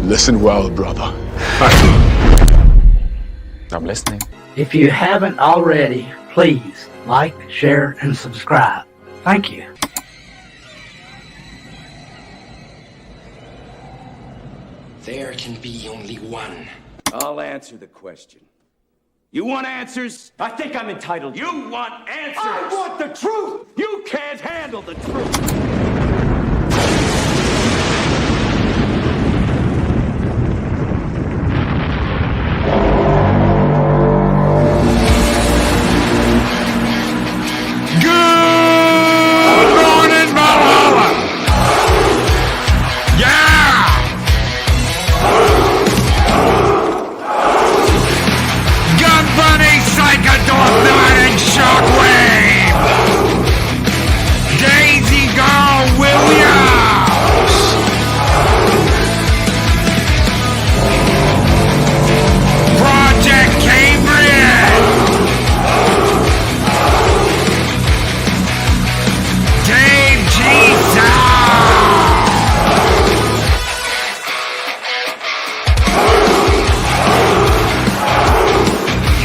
Listen well, brother. I'm listening. If you haven't already, please like, share, and subscribe. Thank you. There can be only one. I'll answer the question. You want answers? I think I'm entitled. You want answers? I want the truth! You can't handle the truth! Good morning, Valhalla! Yeah! Gun Bunny, Psychodorth, and Shockwave! Daisy Girl Williams! Project Cambridge! Dave Jesus!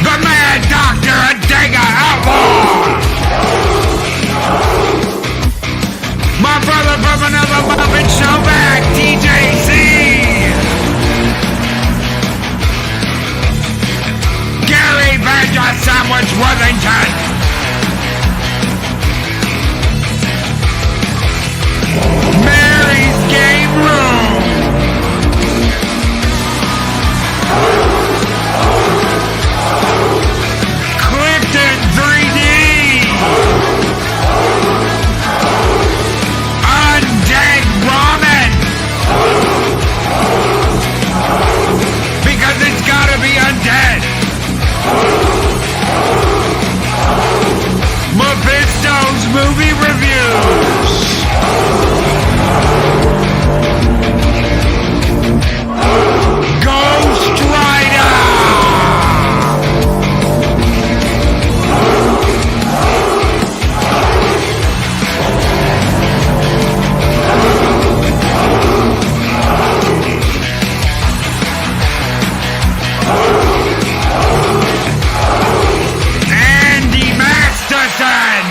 The Mad Doctor and Dega Outlaw! My brother from another Muppet Show back, DJC! Gary Badger Sandwich Worthington! Mary's Game Room! Clifton 3D! Undead Ramen! Because it's gotta be undead! Mephisto's Movie Reviews! Ghost Rider! Andy Masterson!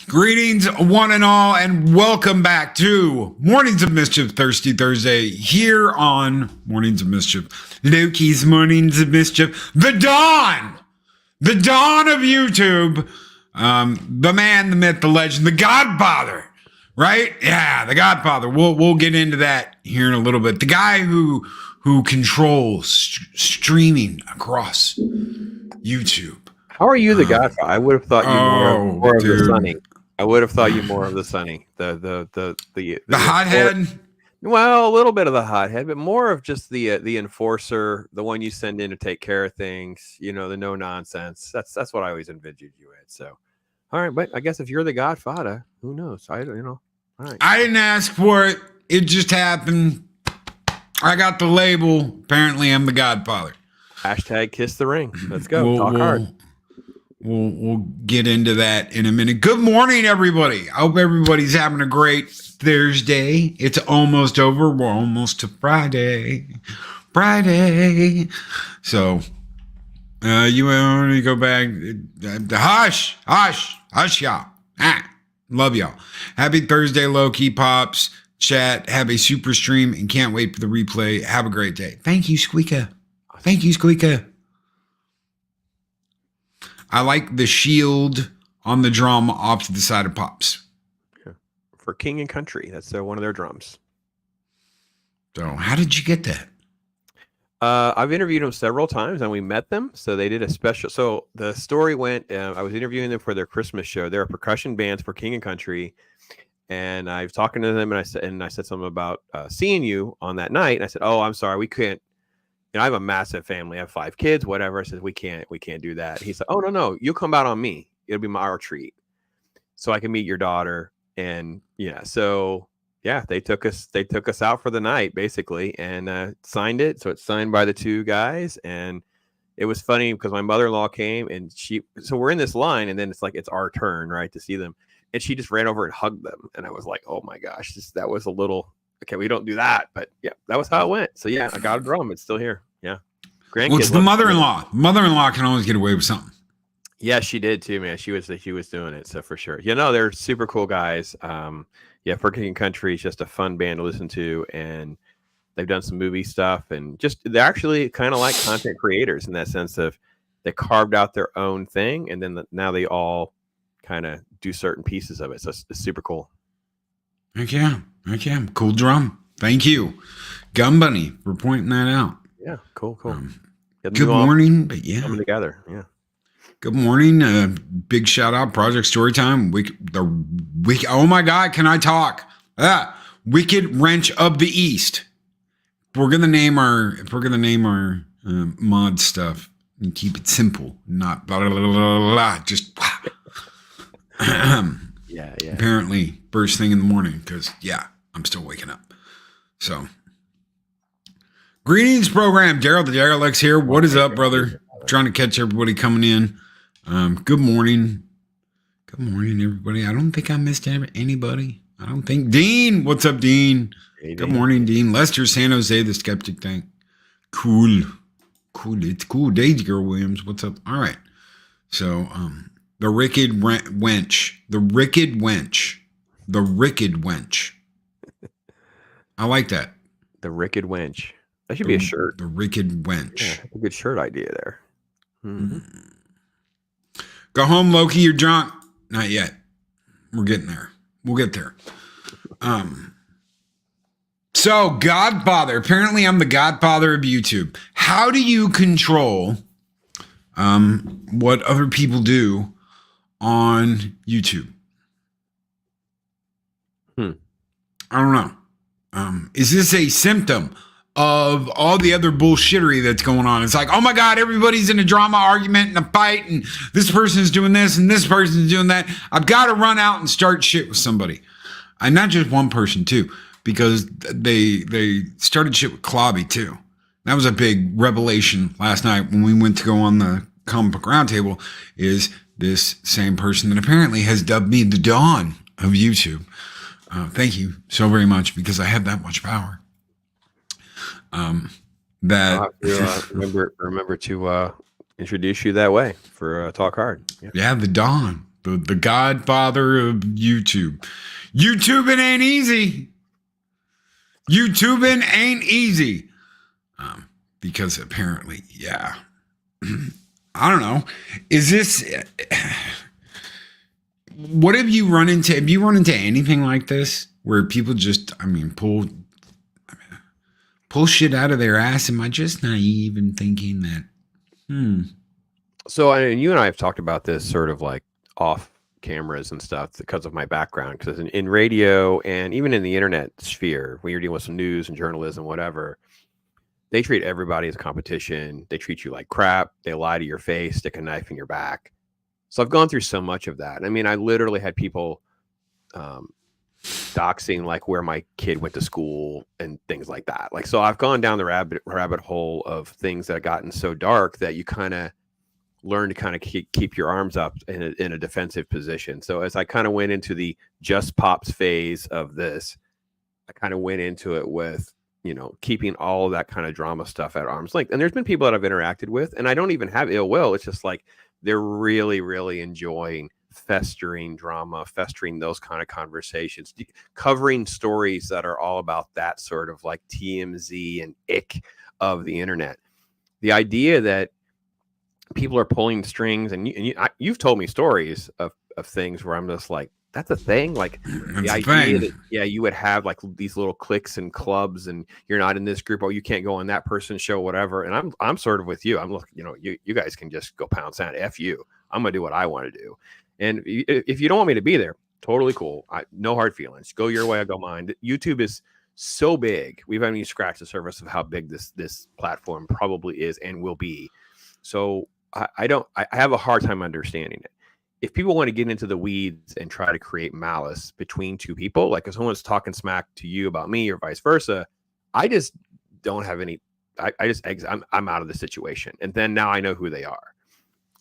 Greetings, one and all, and welcome back to Mornings of Mischief Thirsty Thursday here on Mornings of Mischief. Loki's Mornings of Mischief. The dawn of YouTube. The man, the myth, the legend, the Godfather, right? Yeah, the Godfather. We'll get into that here in a little bit. The guy who controls streaming across YouTube. How are you the Godfather? I would have thought you more of the Sunny. I would have thought you more of the Sunny. The hothead. Well, a little bit of the hothead, but more of just the enforcer, the one you send in to take care of things. You know, the no nonsense. That's what I always envisioned you as. So, all right, but I guess if you're the Godfather, who knows? All right. I didn't ask for it. It just happened. I got the label. Apparently, I'm the Godfather. Hashtag kiss the ring. Let's go. Talk hard. We'll get into that in a minute. Good morning, everybody. I hope everybody's having a great Thursday. It's almost over. We're almost to Friday. So, you want to go back? Hush, y'all. Love y'all. Happy Thursday, Loki, Pops, chat. Have a super stream and can't wait for the replay. Have a great day. Thank you, Squeaka. I like the shield on the drum off to the side of Pops. For King and Country. That's one of their drums. So how did you get that? I've interviewed them several times, and we met them. So they did a special. So the story went. I was interviewing them for their Christmas show. They're a percussion band for King and Country, and I was talking to them, and I said something about seeing you on that night. And I said, "Oh, I'm sorry, we couldn't. You know, I have a massive family. I have 5 kids, whatever." I said, "We can't do that." He said, "Oh, no, you'll come out on me. It'll be our treat, so I can meet your daughter." And yeah, so. Yeah, they took us out for the night basically, and signed it. So it's signed by the 2 guys, and it was funny because my mother-in-law came, and so we're in this line, and then it's like it's our turn, right, to see them, and she just ran over and hugged them, and I was like, oh my gosh, that was a little okay. We don't do that, but yeah, that was how it went. So yeah, I got a drum. It's still here. Yeah, Well, it's the mother-in-law. Mother-in-law can always get away with something. Yeah, she did too, man. She was doing it, so for sure. You know, they're super cool guys. Yeah, for King and Country is just a fun band to listen to, and they've done some movie stuff, and just they're actually kind of like content creators in that sense of they carved out their own thing, and then now they all kind of do certain pieces of it. So it's super cool. Heck yeah. Cool drum. Thank you, Gun Bunny, for pointing that out. Yeah, cool. Good morning, but yeah, coming together. Yeah. Good morning. Big shout out, Project Storytime. Oh my God, can I talk? Wicked Wrench of the East. If we're gonna name our mod stuff and keep it simple, not blah blah blah blah, blah just. Yeah. Apparently, first thing in the morning, because I'm still waking up. So, greetings, program. Daryl the Derelict's here. What is up, brother? Trying to catch everybody coming in. Good morning. Good morning, everybody. I don't think I missed anybody. I don't think. Dean, what's up, Dean? Hey, Good morning, Dean. Lester, San Jose, the Skeptic Tank. Cool. It's cool. Daisy Girl Williams, what's up? All right. So, the Wicked Wench. The Wicked Wench. The Wicked Wench. I like that. The Wicked Wench. That should be a shirt. The Wicked Wench. Yeah, a good shirt idea there. Mm-hmm. Go home, Loki. You're drunk. Not yet. We're getting there. We'll get there. So Godfather. Apparently, I'm the Godfather of YouTube. How do you control what other people do on YouTube? I don't know. Is this a symptom of all the other bullshittery that's going on? It's like, oh my God, everybody's in a drama argument and a fight, and this person's doing this and this person's doing that. I've got to run out and start shit with somebody. And not just one person too, because they started shit with Klobby too. That was a big revelation last night when we went to go on the comic book roundtable, is this same person that apparently has dubbed me the Dawn of YouTube. Thank you so very much, because I have that much power. Remember to introduce you that way for Talk Hard. Yeah, the Dawn, the Godfather of YouTube. YouTubing ain't easy. YouTubing ain't easy. Because apparently, I don't know. Is this? What have you run into? Have you run into anything like this where people just, pull shit out of their ass? Am I just naive in thinking that? So, and you and I have talked about this sort of like off cameras and stuff because of my background. Because in radio and even in the internet sphere, when you're dealing with some news and journalism, whatever, they treat everybody as a competition. They treat you like crap. They lie to your face, stick a knife in your back. So I've gone through so much of that. I mean, I literally had people doxing like where my kid went to school and things like that. Like, so I've gone down the rabbit hole of things that have gotten so dark that you kind of learn to kind of keep your arms up in a defensive position. So as I kind of went into the just pops phase of this, I kind of went into it with, keeping all of that kind of drama stuff at arm's length. And there's been people that I've interacted with, and I don't even have ill will. It's just like, they're really, really enjoying festering drama, festering those kind of conversations, covering stories that are all about that sort of like TMZ and ick of the internet. The idea that people are pulling strings, and you've told me stories of things where I'm just like, that's a thing. Like That's the a idea thing. that you would have like these little cliques and clubs, and you're not in this group, or you can't go on that person's show, whatever. And I'm sort of with you. I'm looking, you guys can just go pound sand. F you. I'm gonna do what I want to do. And if you don't want me to be there, totally cool. No hard feelings. Go your way, I go mine. YouTube is so big. We haven't even scratched the surface of how big this platform probably is and will be. So I have a hard time understanding it. If people want to get into the weeds and try to create malice between two people, like if someone's talking smack to you about me or vice versa, I just don't have any. I just exit. I'm out of the situation, and then now I know who they are.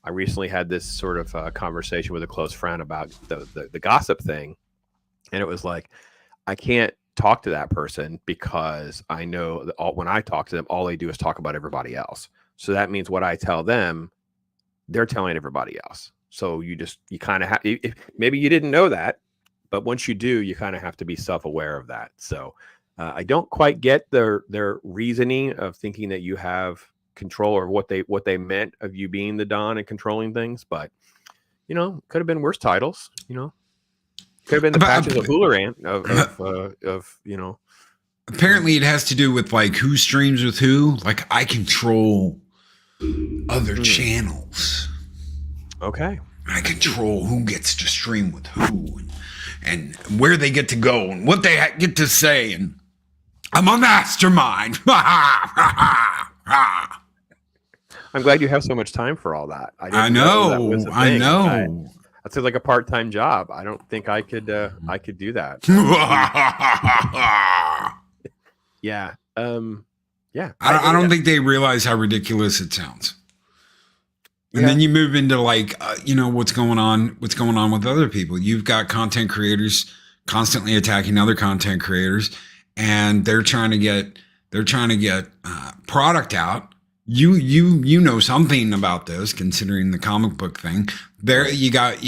I recently had this sort of conversation with a close friend about the gossip thing, and it was like, I can't talk to that person because I know that when I talk to them, all they do is talk about everybody else. So that means what I tell them, they're telling everybody else. So you kind of have, maybe you didn't know that, but once you do, you kind of have to be self-aware of that. So I don't quite get their reasoning of thinking that you have control, or what they meant of you being the Don and controlling things. But could have been worse titles. Could have been the patches of Hoolerant of Apparently, it has to do with like who streams with who. Like I control other channels. Okay. I control who gets to stream with who, and where they get to go, and what they get to say. And I'm a mastermind. I'm glad you have so much time for all that. I know. That's like a part-time job. I don't think I could do that. Yeah. Yeah. I don't think they realize how ridiculous it sounds. And then you move into like, what's going on with other people. You've got content creators constantly attacking other content creators, and they're trying to get product out. You know something about this, considering the comic book thing. There you got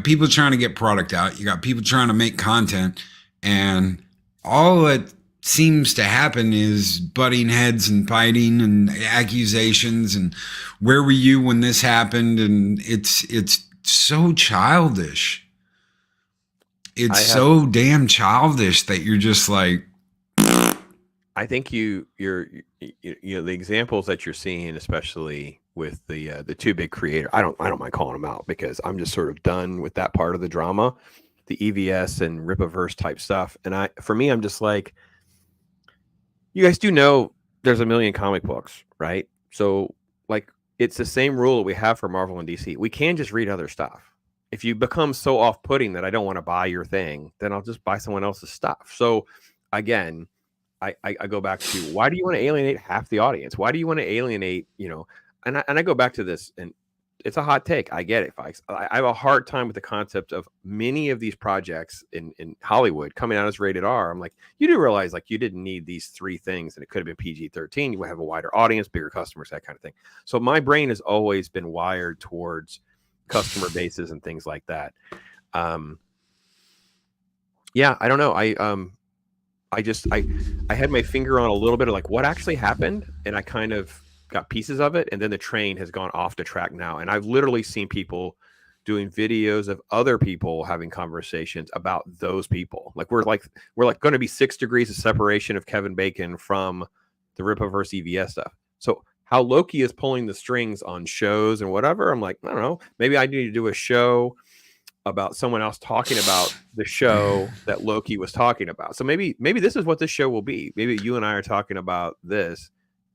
people trying to get product out. You got people trying to make content, and all that seems to happen is butting heads and fighting and accusations. And where were you when this happened? And it's so childish. It's so damn childish that you're just like. I think you're the examples that you're seeing, especially with the two big creators. I don't mind calling them out because I'm just sort of done with that part of the drama, the EVS and Rippaverse type stuff. And for me, I'm just like, you guys do know there's a million comic books, right? So like, it's the same rule that we have for Marvel and DC. We can just read other stuff. If you become so off-putting that I don't want to buy your thing, then I'll just buy someone else's stuff. So again, I go back to, why do you want to alienate half the audience? Why do you want to alienate, and I go back to this, and it's a hot take. I get it, folks. I have a hard time with the concept of many of these projects in Hollywood coming out as rated R. I'm like, you do realize like you didn't need these three things, and it could have been PG-13. You would have a wider audience, bigger customers, that kind of thing. So my brain has always been wired towards customer bases and things like that. Yeah, I don't know. I had my finger on a little bit of like what actually happened, and I kind of got pieces of it, and then the train has gone off the track now. And I've literally seen people doing videos of other people having conversations about those people. Like we're going to be 6 degrees of separation of Kevin Bacon from the Rippaverse EVS stuff. So how Loki is pulling the strings on shows and whatever, I'm like, I don't know, maybe I need to do a show about someone else talking about the show that Loki was talking about. So maybe this is what this show will be. Maybe you and I are talking about this.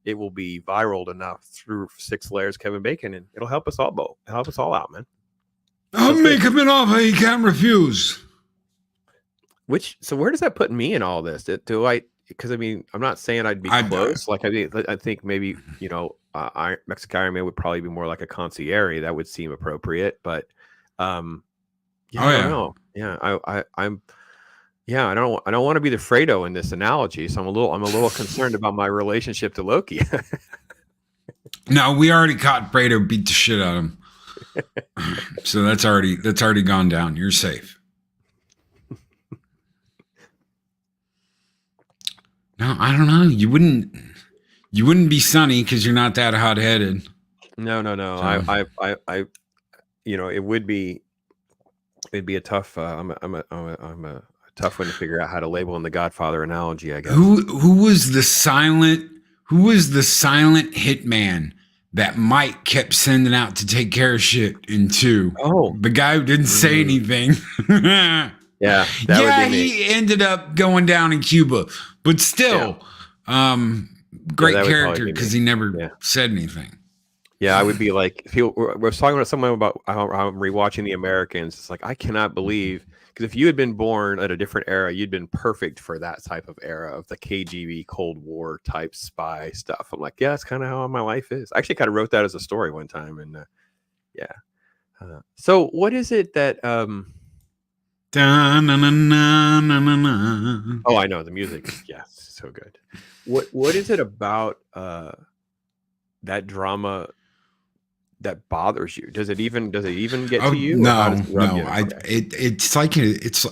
It will be viral enough through 6 layers Kevin Bacon, and it'll help us all out, man. I'll make him an offer he can't refuse. So where does that put me in all this? Because I mean, I'm not saying I'd be close. Like I think maybe Mexican Iron Man would probably be more like a concierge. That would seem appropriate, but I don't know. I don't want to be the Fredo in this analogy, so I'm a little concerned about my relationship to Loki. No, we already caught Fredo beat the shit out of him. So that's already gone down. You're safe. No, I don't know. You wouldn't be Sunny because you're not that hot-headed. No. So. It would be It'd be a tough. I'm a tough one to figure out how to label in the Godfather analogy, I guess. Who was the silent hitman that Mike kept sending out to take care of shit in 2? Oh, the guy who didn't say anything. Yeah, that would be me. He ended up going down in Cuba, but still, great that would character probably be because me. he never said anything. Yeah, I would be like, if you I was talking to someone about how I'm rewatching The Americans. It's like, I cannot believe, because if you had been born at a different era, you'd been perfect for that type of era of the KGB Cold War type spy stuff. I'm like, yeah, that's kind of how my life is. I actually kind of wrote that as a story one time, and so what is it that Oh, I know the music. Yes, so good. What is it about that drama that bothers you? Does it even get to you? No. Okay. It's like it's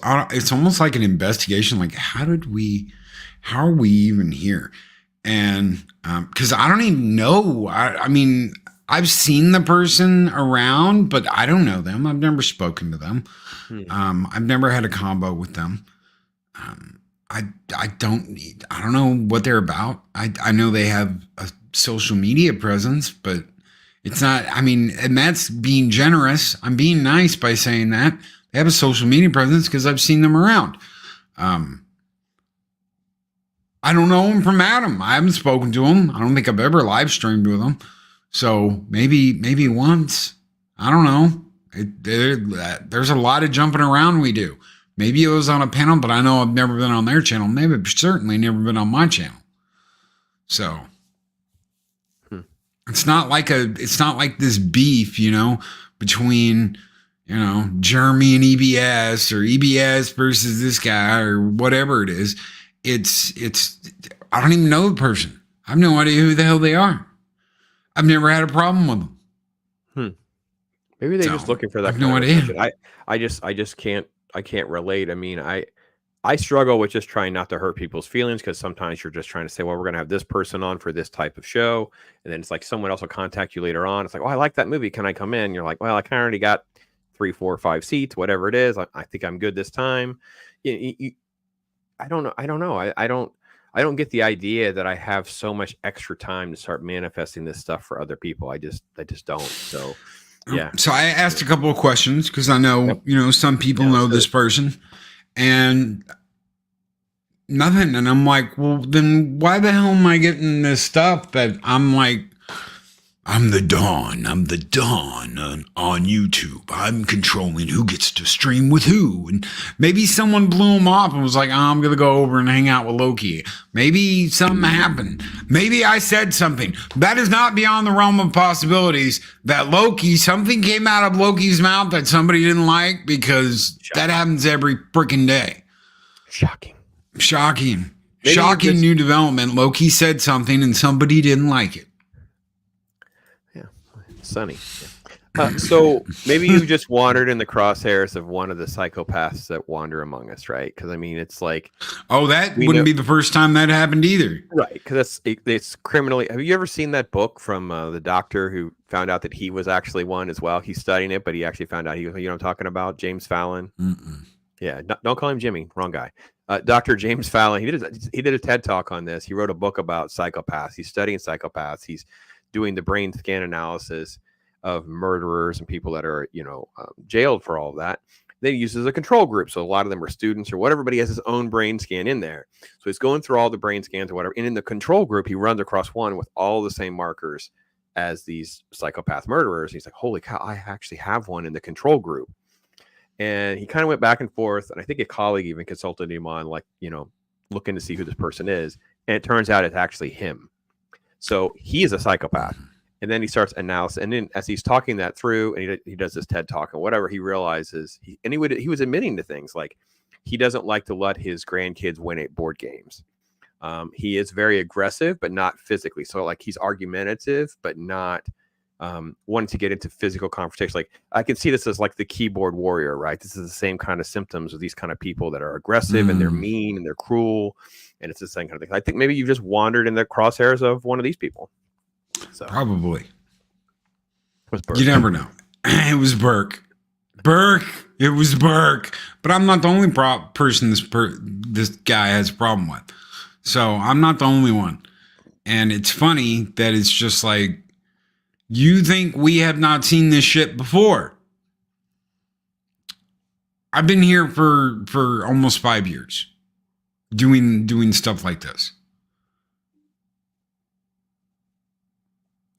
almost like an investigation. Like, how are we even here? And because I don't even know. I mean, I've seen the person around, but I don't know them. I've never spoken to them. I've never had a combo with them. I don't know what they're about. I know they have a social media presence, but it's not, I mean, and that's being generous. I'm being nice by saying that. They have a social media presence because I've seen them around. I don't know them from Adam. I haven't spoken to them. I don't think I've ever live streamed with them. So maybe once. I don't know. There's a lot of jumping around we do. Maybe it was on a panel, but I know I've never been on their channel. Maybe I've certainly never been on my channel. So it's not like this beef, between, Jeremy and EBS or EBS versus this guy or whatever it is. It's I don't even know the person. I have no idea who the hell they are. I've never had a problem with them. Maybe they're just looking for that. I have no idea. I just can't relate. I mean, I struggle with just trying not to hurt people's feelings, because sometimes you're just trying to say, well, we're going to have this person on for this type of show. And then it's like someone else will contact you later on. It's like, oh, I like that movie. Can I come in? You're like, well, I kind of already got 3, 4, 5 seats, whatever it is. I think I'm good this time. I don't know. I don't get the idea that I have so much extra time to start manifesting this stuff for other people. I just don't. So, yeah. So I asked a couple of questions because I know, some people know this person and nothing. And I'm like, well, then why the hell am I getting this stuff that I'm like, I'm the Dawn on YouTube. I'm controlling who gets to stream with who. And maybe someone blew him off and was like, I'm going to go over and hang out with Loki. Maybe something happened. Maybe I said something. That is not beyond the realm of possibilities that something came out of Loki's mouth that somebody didn't like, because that happens every freaking day. Shocking. Maybe Shocking new development. Loki said something and somebody didn't like it. Sunny. So maybe you just wandered in the crosshairs of one of the psychopaths that wander among us, right? Because I mean, it's like, that wouldn't be the first time that happened either, right? Because it's criminally. Have you ever seen that book from the doctor who found out that he was actually one as well? He's studying it, but he actually found out I'm talking about James Fallon. Yeah, don't call him Jimmy. Wrong guy. Dr. James Fallon. He did a TED talk on this. He wrote a book about psychopaths. He's studying psychopaths. He's doing the brain scan analysis of murderers and people that are, jailed for all of that. Then he uses a control group. So a lot of them are students or whatever, but he has his own brain scan in there. So he's going through all the brain scans or whatever. And in the control group, he runs across one with all the same markers as these psychopath murderers. He's like, holy cow, I actually have one in the control group. And he kind of went back and forth. And I think a colleague even consulted him on looking to see who this person is. And it turns out it's actually him. So he is a psychopath. And then he starts analysis. And then as he's talking that through, and he does this TED talk and whatever, he realizes he was admitting to things like he doesn't like to let his grandkids win at board games. He is very aggressive, but not physically. So like he's argumentative, but not wanting to get into physical confrontation. Like I can see this as like the keyboard warrior, right? This is the same kind of symptoms of these kind of people that are aggressive and they're mean and they're cruel. And it's the same kind of thing. I think maybe you've just wandered in the crosshairs of one of these people. So probably. It was Burke. You never know. It was Burke. Burke. It was Burke. But I'm not the only person this guy has a problem with. So I'm not the only one. And it's funny that it's just like, you think we have not seen this shit before. I've been here for almost 5 years doing stuff like this.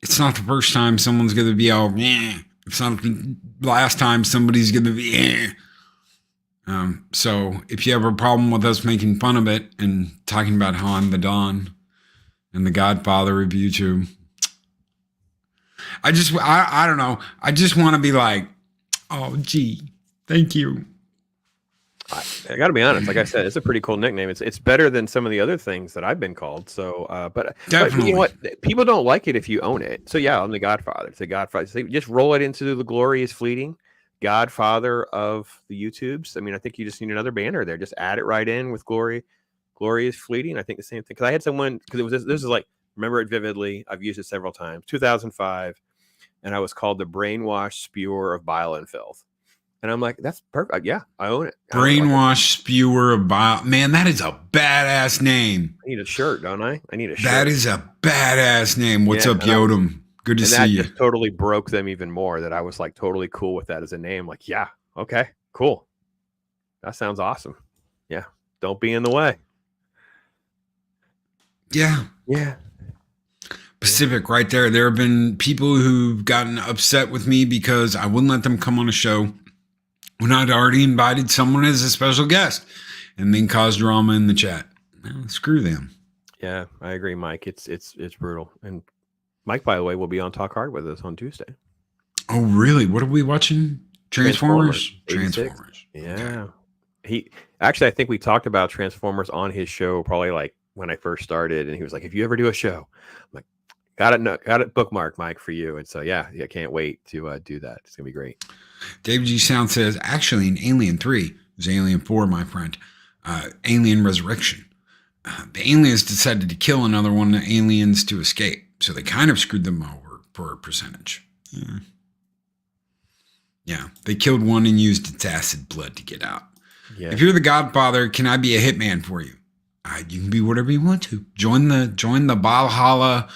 It's not the first time someone's going to be all, it's not the last time somebody's going to be, So if you have a problem with us making fun of it and talking about how I'm the Don and the Godfather of YouTube, I don't know. I just want to be like, oh, gee, thank you. I got to be honest. Like I said, it's a pretty cool nickname. It's better than some of the other things that I've been called. So, but you know what? People don't like it if you own it. So yeah, I'm the Godfather. It's the Godfather. So just roll it into the glory is fleeting. Godfather of the YouTubes. I mean, I think you just need another banner there. Just add it right in with glory. Glory is fleeting. I think the same thing. Because I had someone, because it was this is like, remember it vividly. I've used it several times. 2005, and I was called the brainwashed spewer of bile and filth. And I'm like, that's perfect. Yeah, I own it. Brainwash spewer of bile. Man, that is a badass name. I need a shirt, don't I? I need a shirt. That is a badass name. What's up, Yodam? Good to see you. Just totally broke them even more, that I was like totally cool with that as a name. Like, yeah, okay, cool. That sounds awesome. Yeah, don't be in the way. Yeah. Yeah. Pacific right there. There have been people who've gotten upset with me because I wouldn't let them come on a show when I'd already invited someone as a special guest and then caused drama in the chat. Well, screw them. Yeah, I agree, Mike. It's brutal. And Mike, by the way, will be on Talk Hard with us on Tuesday. Oh, really? What are we watching? Transformers? Yeah. Okay. He actually, I think we talked about Transformers on his show probably like when I first started, and he was like, if you ever do a show, I'm like, got it bookmarked, Mike, for you. And so, yeah, I can't wait to do that. It's going to be great. David G. Sound says, actually, in Alien 3, it was Alien 4, my friend, Alien Resurrection. The aliens decided to kill another one of the aliens to escape. So they kind of screwed them over for a percentage. Yeah. They killed one and used its acid blood to get out. Yeah. If you're the Godfather, can I be a hitman for you? You can be whatever you want to. Join the Valhalla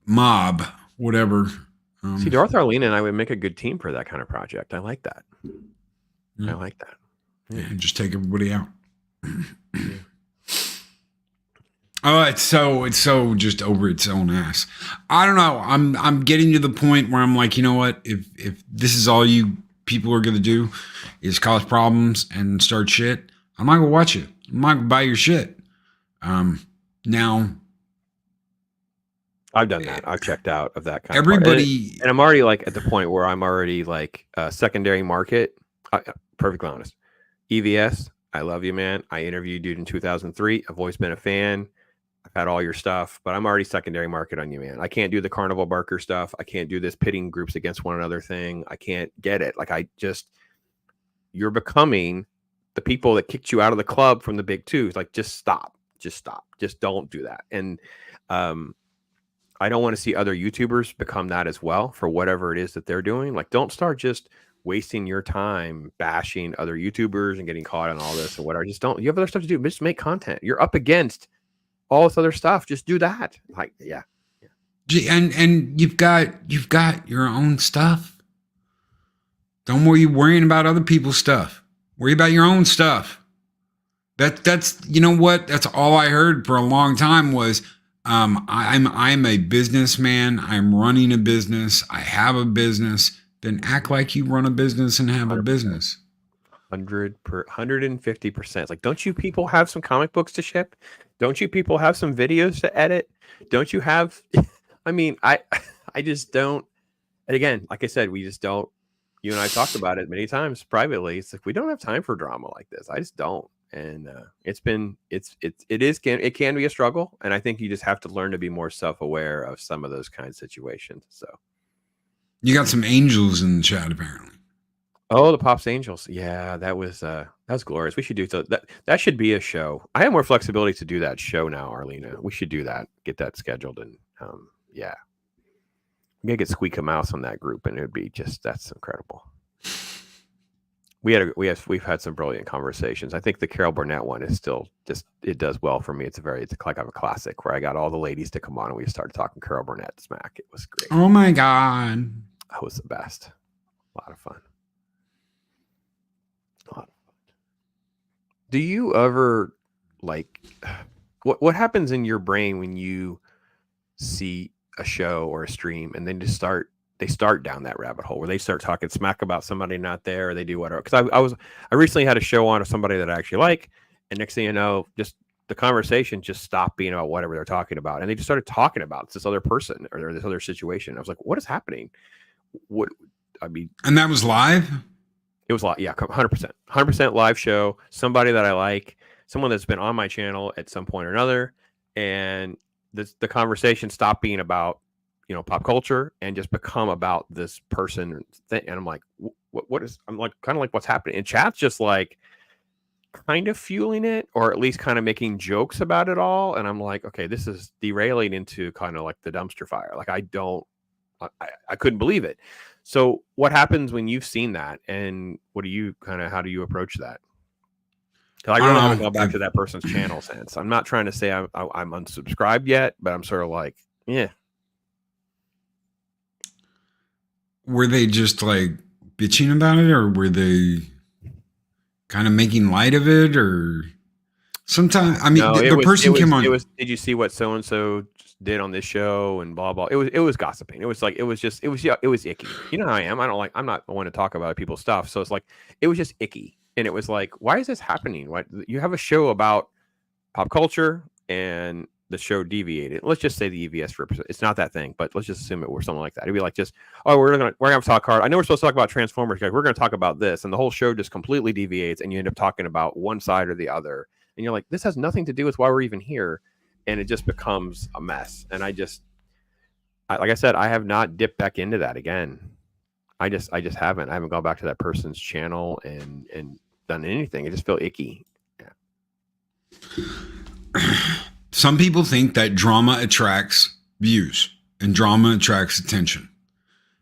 mob, whatever. See, Darth Arlena and I would make a good team for that kind of project. I like that. Yeah. I like that. Yeah, just take everybody out. Oh, it's so just over its own ass. I don't know. I'm getting to the point where I'm like, you know what? If this is all you people are gonna do is cause problems and start shit, I'm not gonna watch it. I'm not gonna buy your shit. Now I've done that. I've checked out of that kind everybody, of and I'm already like at the point where I'm already like secondary market. Perfectly honest. EVS, I love you, man. I interviewed you in 2003. I've always been a fan. I've had all your stuff, but I'm already secondary market on you, man. I can't do the Carnival Barker stuff. I can't do this pitting groups against one another thing. I can't get it. Like you're becoming the people that kicked you out of the club from the big two. Like, just stop. Just don't do that. And I don't want to see other YouTubers become that as well for whatever it is that they're doing. Like, don't start just wasting your time bashing other YouTubers and getting caught on all this or whatever. Just don't. You have other stuff to do. Just make content. You're up against all this other stuff. Just do that. Like, yeah. And you've got your own stuff. Don't worrying about other people's stuff. Worry about your own stuff. That's you know what? That's all I heard for a long time was I'm a businessman. I'm running a business. I have a business. Then act like you run a business and have 100%. A business. 150%. It's like, don't you people have some comic books to ship? Don't you people have some videos to edit? Don't you have? I mean, I just don't. And again, like I said, we just don't. You and I talked about it many times privately. It's like, we don't have time for drama like this. I just don't. And it can be a struggle. And I think you just have to learn to be more self-aware of some of those kinds of situations. So you got some angels in the chat, apparently. Oh, the Pops Angels. Yeah, that was glorious. We should do that should be a show. I have more flexibility to do that show now, Arlena. We should do that. Get that scheduled, and yeah. We gotta get Squeak a Mouse on that group, and it would be that's incredible. we've had some brilliant conversations. I think the Carol Burnett one is still it does well for me. It's like a classic where I got all the ladies to come on and we started talking Carol Burnett smack. It was great. Oh my God. That was the best. A lot of fun. Do you ever like what happens in your brain when you see a show or a stream and then they start down that rabbit hole where they start talking smack about somebody not there, or they do whatever? Because I recently had a show on of somebody that I actually like, and next thing you know, just the conversation just stopped being about whatever they're talking about, and they just started talking about this other person or this other situation. I was like, what is happening? And that was live? It was like, yeah, 100% live show. Somebody that I like, someone that's been on my channel at some point or another, and the conversation stopped being about, pop culture and just become about this person thing. And I'm like, I'm like, kind of like what's happening. And chat's just like kind of fueling it, or at least kind of making jokes about it all. And I'm like, okay, this is derailing into kind of like the dumpster fire. Like I couldn't believe it. So what happens when you've seen that, and how do you approach that? Because I really haven't gone back to that person's channel since. I'm not trying to say I'm unsubscribed yet, but I'm sort of like, yeah. Were they just like bitching about it, or were they kind of making light of it? Or sometimes, I mean, no, the person came on. Did you see what so and so did on this show and blah blah? It was gossiping. It was icky. You know how I am. I'm not one to talk about people's stuff. So it's like it was just icky, and it was like, why is this happening? What, you have a show about pop culture, and the show deviated. Let's just say the EVS represent. It's not that thing, but let's just assume it were something like that. It'd be like just, we're gonna talk hard. I know we're supposed to talk about Transformers. Like, we're gonna talk about this, and the whole show just completely deviates, and you end up talking about one side or the other, and you're like, this has nothing to do with why we're even here, and it just becomes a mess. And like I said, I have not dipped back into that again. I just haven't. I haven't gone back to that person's channel and done anything. I just feel icky. Yeah. Some people think that drama attracts views and drama attracts attention.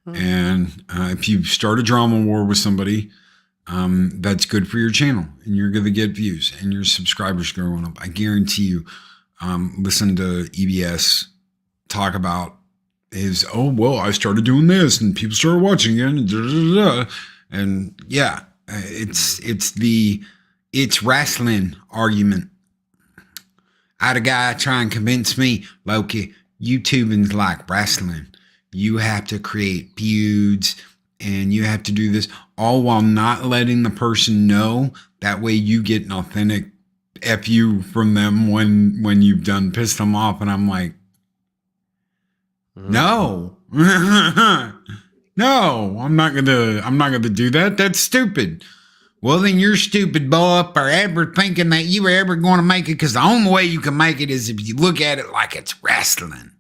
And if you start a drama war with somebody, that's good for your channel, and you're going to get views and your subscribers growing up. I guarantee you, listen to EBS talk about I started doing this and people started watching it. And yeah, it's wrestling argument. I had a guy try and convince me, Loki, YouTubing's like wrestling. You have to create feuds and you have to do this, all while not letting the person know. That way you get an authentic FU from them when you've done pissed them off. And I'm like, no, no, I'm not gonna do that. That's stupid. Well, then you're stupid, boy, for ever thinking that you were ever going to make it, because the only way you can make it is if you look at it like it's wrestling.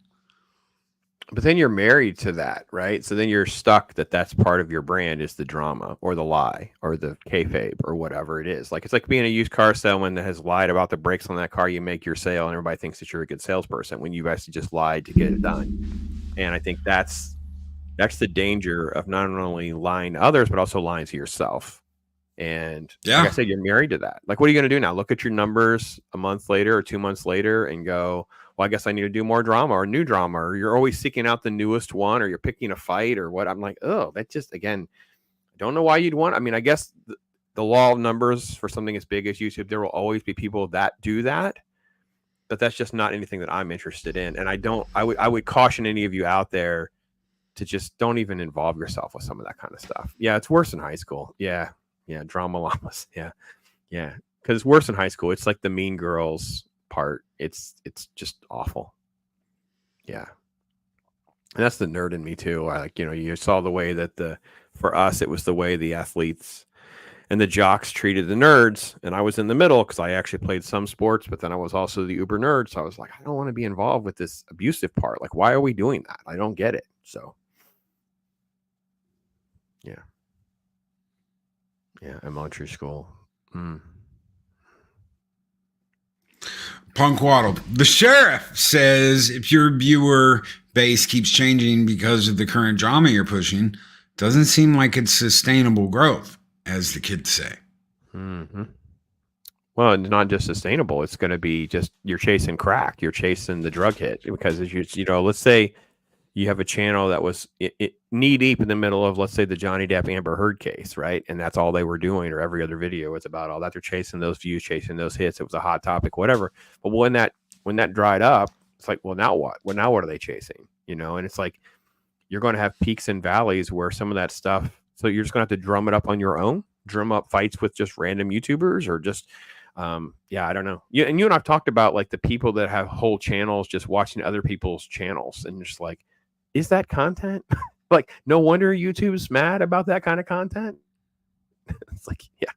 But then you're married to that, right? So then you're stuck that's part of your brand is the drama or the lie or the kayfabe or whatever it is. Like, it's like being a used car salesman that has lied about the brakes on that car. You make your sale and everybody thinks that you're a good salesperson when you actually just lied to get it done. And I think that's the danger of not only lying to others, but also lying to yourself. And like I said, you're married to that. Like, what are you going to do now? Look at your numbers a month later or 2 months later and go, well, I guess I need to do more drama or new drama, or you're always seeking out the newest one, or you're picking a fight or what. I'm like, oh, that just, again, I don't know why you'd want. I mean, I guess the law of numbers for something as big as YouTube, there will always be people that do that, but that's just not anything that I'm interested in. And I would caution any of you out there to just don't even involve yourself with some of that kind of stuff. Yeah, it's worse in high school. Yeah, drama llamas. Yeah. Because it's worse in high school. It's like the Mean Girls part. It's just awful. Yeah. And that's the nerd in me too. I like, you saw the way that for us, it was the way the athletes and the jocks treated the nerds. And I was in the middle because I actually played some sports, but then I was also the uber nerd. So I was like, I don't want to be involved with this abusive part. Like, why are we doing that? I don't get it. So yeah, elementary school. Punk Waddle. The sheriff says if your viewer base keeps changing because of the current drama you're pushing, doesn't seem like it's sustainable growth. as the kids say. Mm-hmm. Well, it's not just sustainable. It's going to be just you're chasing crack. You're chasing the drug hit because as you know, let's say you have a channel that was knee deep in the middle of, let's say, the Johnny Depp Amber Heard case, right? And that's all they were doing, or every other video was about all that. They're chasing those views, chasing those hits. It was a hot topic, whatever. But when that dried up, it's like, well, now what? Well, now what are they chasing? You know, and it's like you're going to have peaks and valleys where some of that stuff. So you're just going to have to drum it up on your own, drum up fights with just random YouTubers, or just I don't know. You and I've talked about like the people that have whole channels just watching other people's channels, and just like, is that content? Like, no wonder YouTube's mad about that kind of content. It's like, yeah.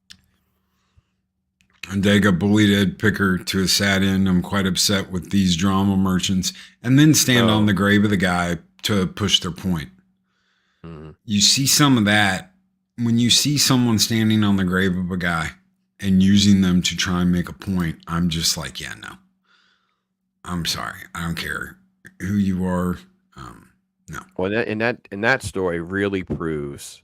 And they got bullied Ed Picker to a sad end. I'm quite upset with these drama merchants, and then stand on the grave of the guy to push their point. Mm-hmm. You see some of that when you see someone standing on the grave of a guy and using them to try and make a point. I'm just like, yeah, no. I'm sorry. I don't care who you are. No. Well, and that story really proves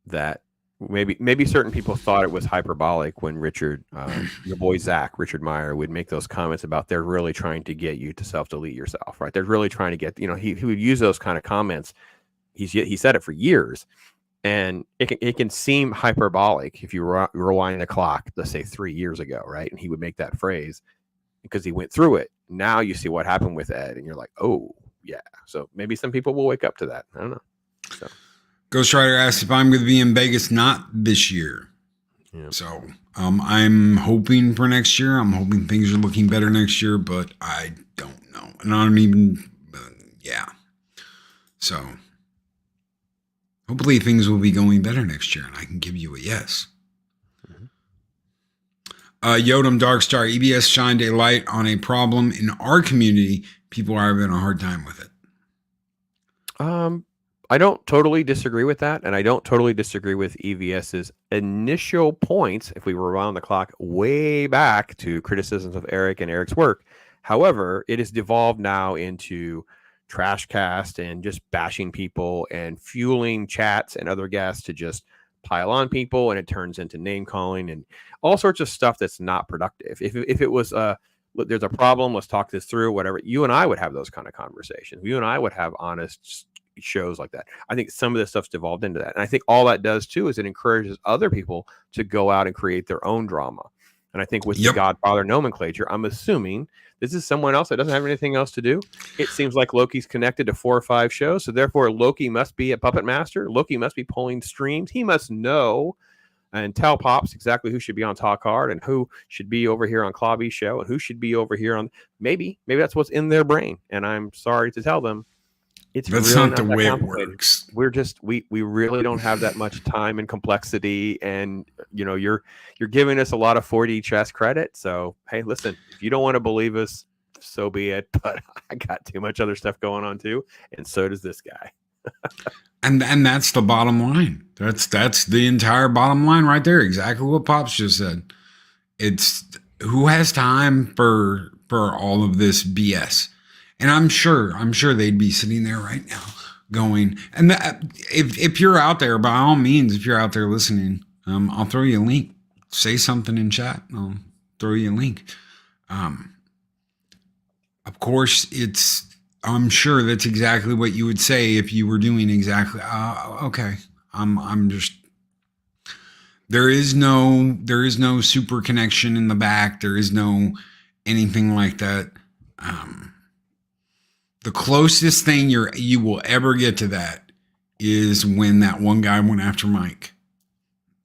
that maybe certain people thought it was hyperbolic when Richard, your boy Richard Meyer, would make those comments about they're really trying to get you to self-delete yourself, right? They're really trying to get, he would use those kind of comments. He said it for years. And it can seem hyperbolic if you rewind the clock, let's say 3 years ago, right? And he would make that phrase because he went through it. Now you see what happened with Ed, and you're like, oh, yeah. So maybe some people will wake up to that. I don't know. So Ghost Rider asks if I'm going to be in Vegas, not this year. Yeah. So I'm hoping for next year. I'm hoping things are looking better next year, but I don't know. And I don't even, yeah. So hopefully things will be going better next year, and I can give you a yes. Yodam Darkstar, EBS shined a light on a problem in our community. People are having a hard time with it. I don't totally disagree with that, and I don't totally disagree with EVS's initial points, if we rewind the clock way back to criticisms of Eric and Eric's work. However, it has devolved now into Trashcast and just bashing people and fueling chats and other guests to just pile on people, and it turns into name calling and all sorts of stuff that's not productive. If it was there's a problem, let's talk this through, whatever, you and I would have those kind of conversations. You and I would have honest shows like that. I think some of this stuff's devolved into that, and I think all that does too is it encourages other people to go out and create their own drama. And I think with the Godfather nomenclature, I'm assuming this is someone else that doesn't have anything else to do. It seems like Loki's connected to 4 or 5 shows. So therefore, Loki must be a puppet master. Loki must be pulling streams. He must know and tell Pops exactly who should be on Talk Hard and who should be over here on Klobby's show and who should be over here on maybe that's what's in their brain. And I'm sorry to tell them, that's really not the way it works. We're just we really don't have that much time and complexity, and you're giving us a lot of 4D chess credit. So hey, listen, if you don't want to believe us, so be it. But I got too much other stuff going on too, and so does this guy. and that's the bottom line. That's the entire bottom line right there. Exactly what Pops just said. It's who has time for all of this BS. And I'm sure they'd be sitting there right now going, and if you're out there, by all means, if you're out there listening, I'll throw you a link. Say something in chat. I'll throw you a link. Of course, I'm sure that's exactly what you would say if you were doing exactly. Okay. I'm just, there is no super connection in the back. There is no anything like that. The closest thing you will ever get to that is when that one guy went after Mike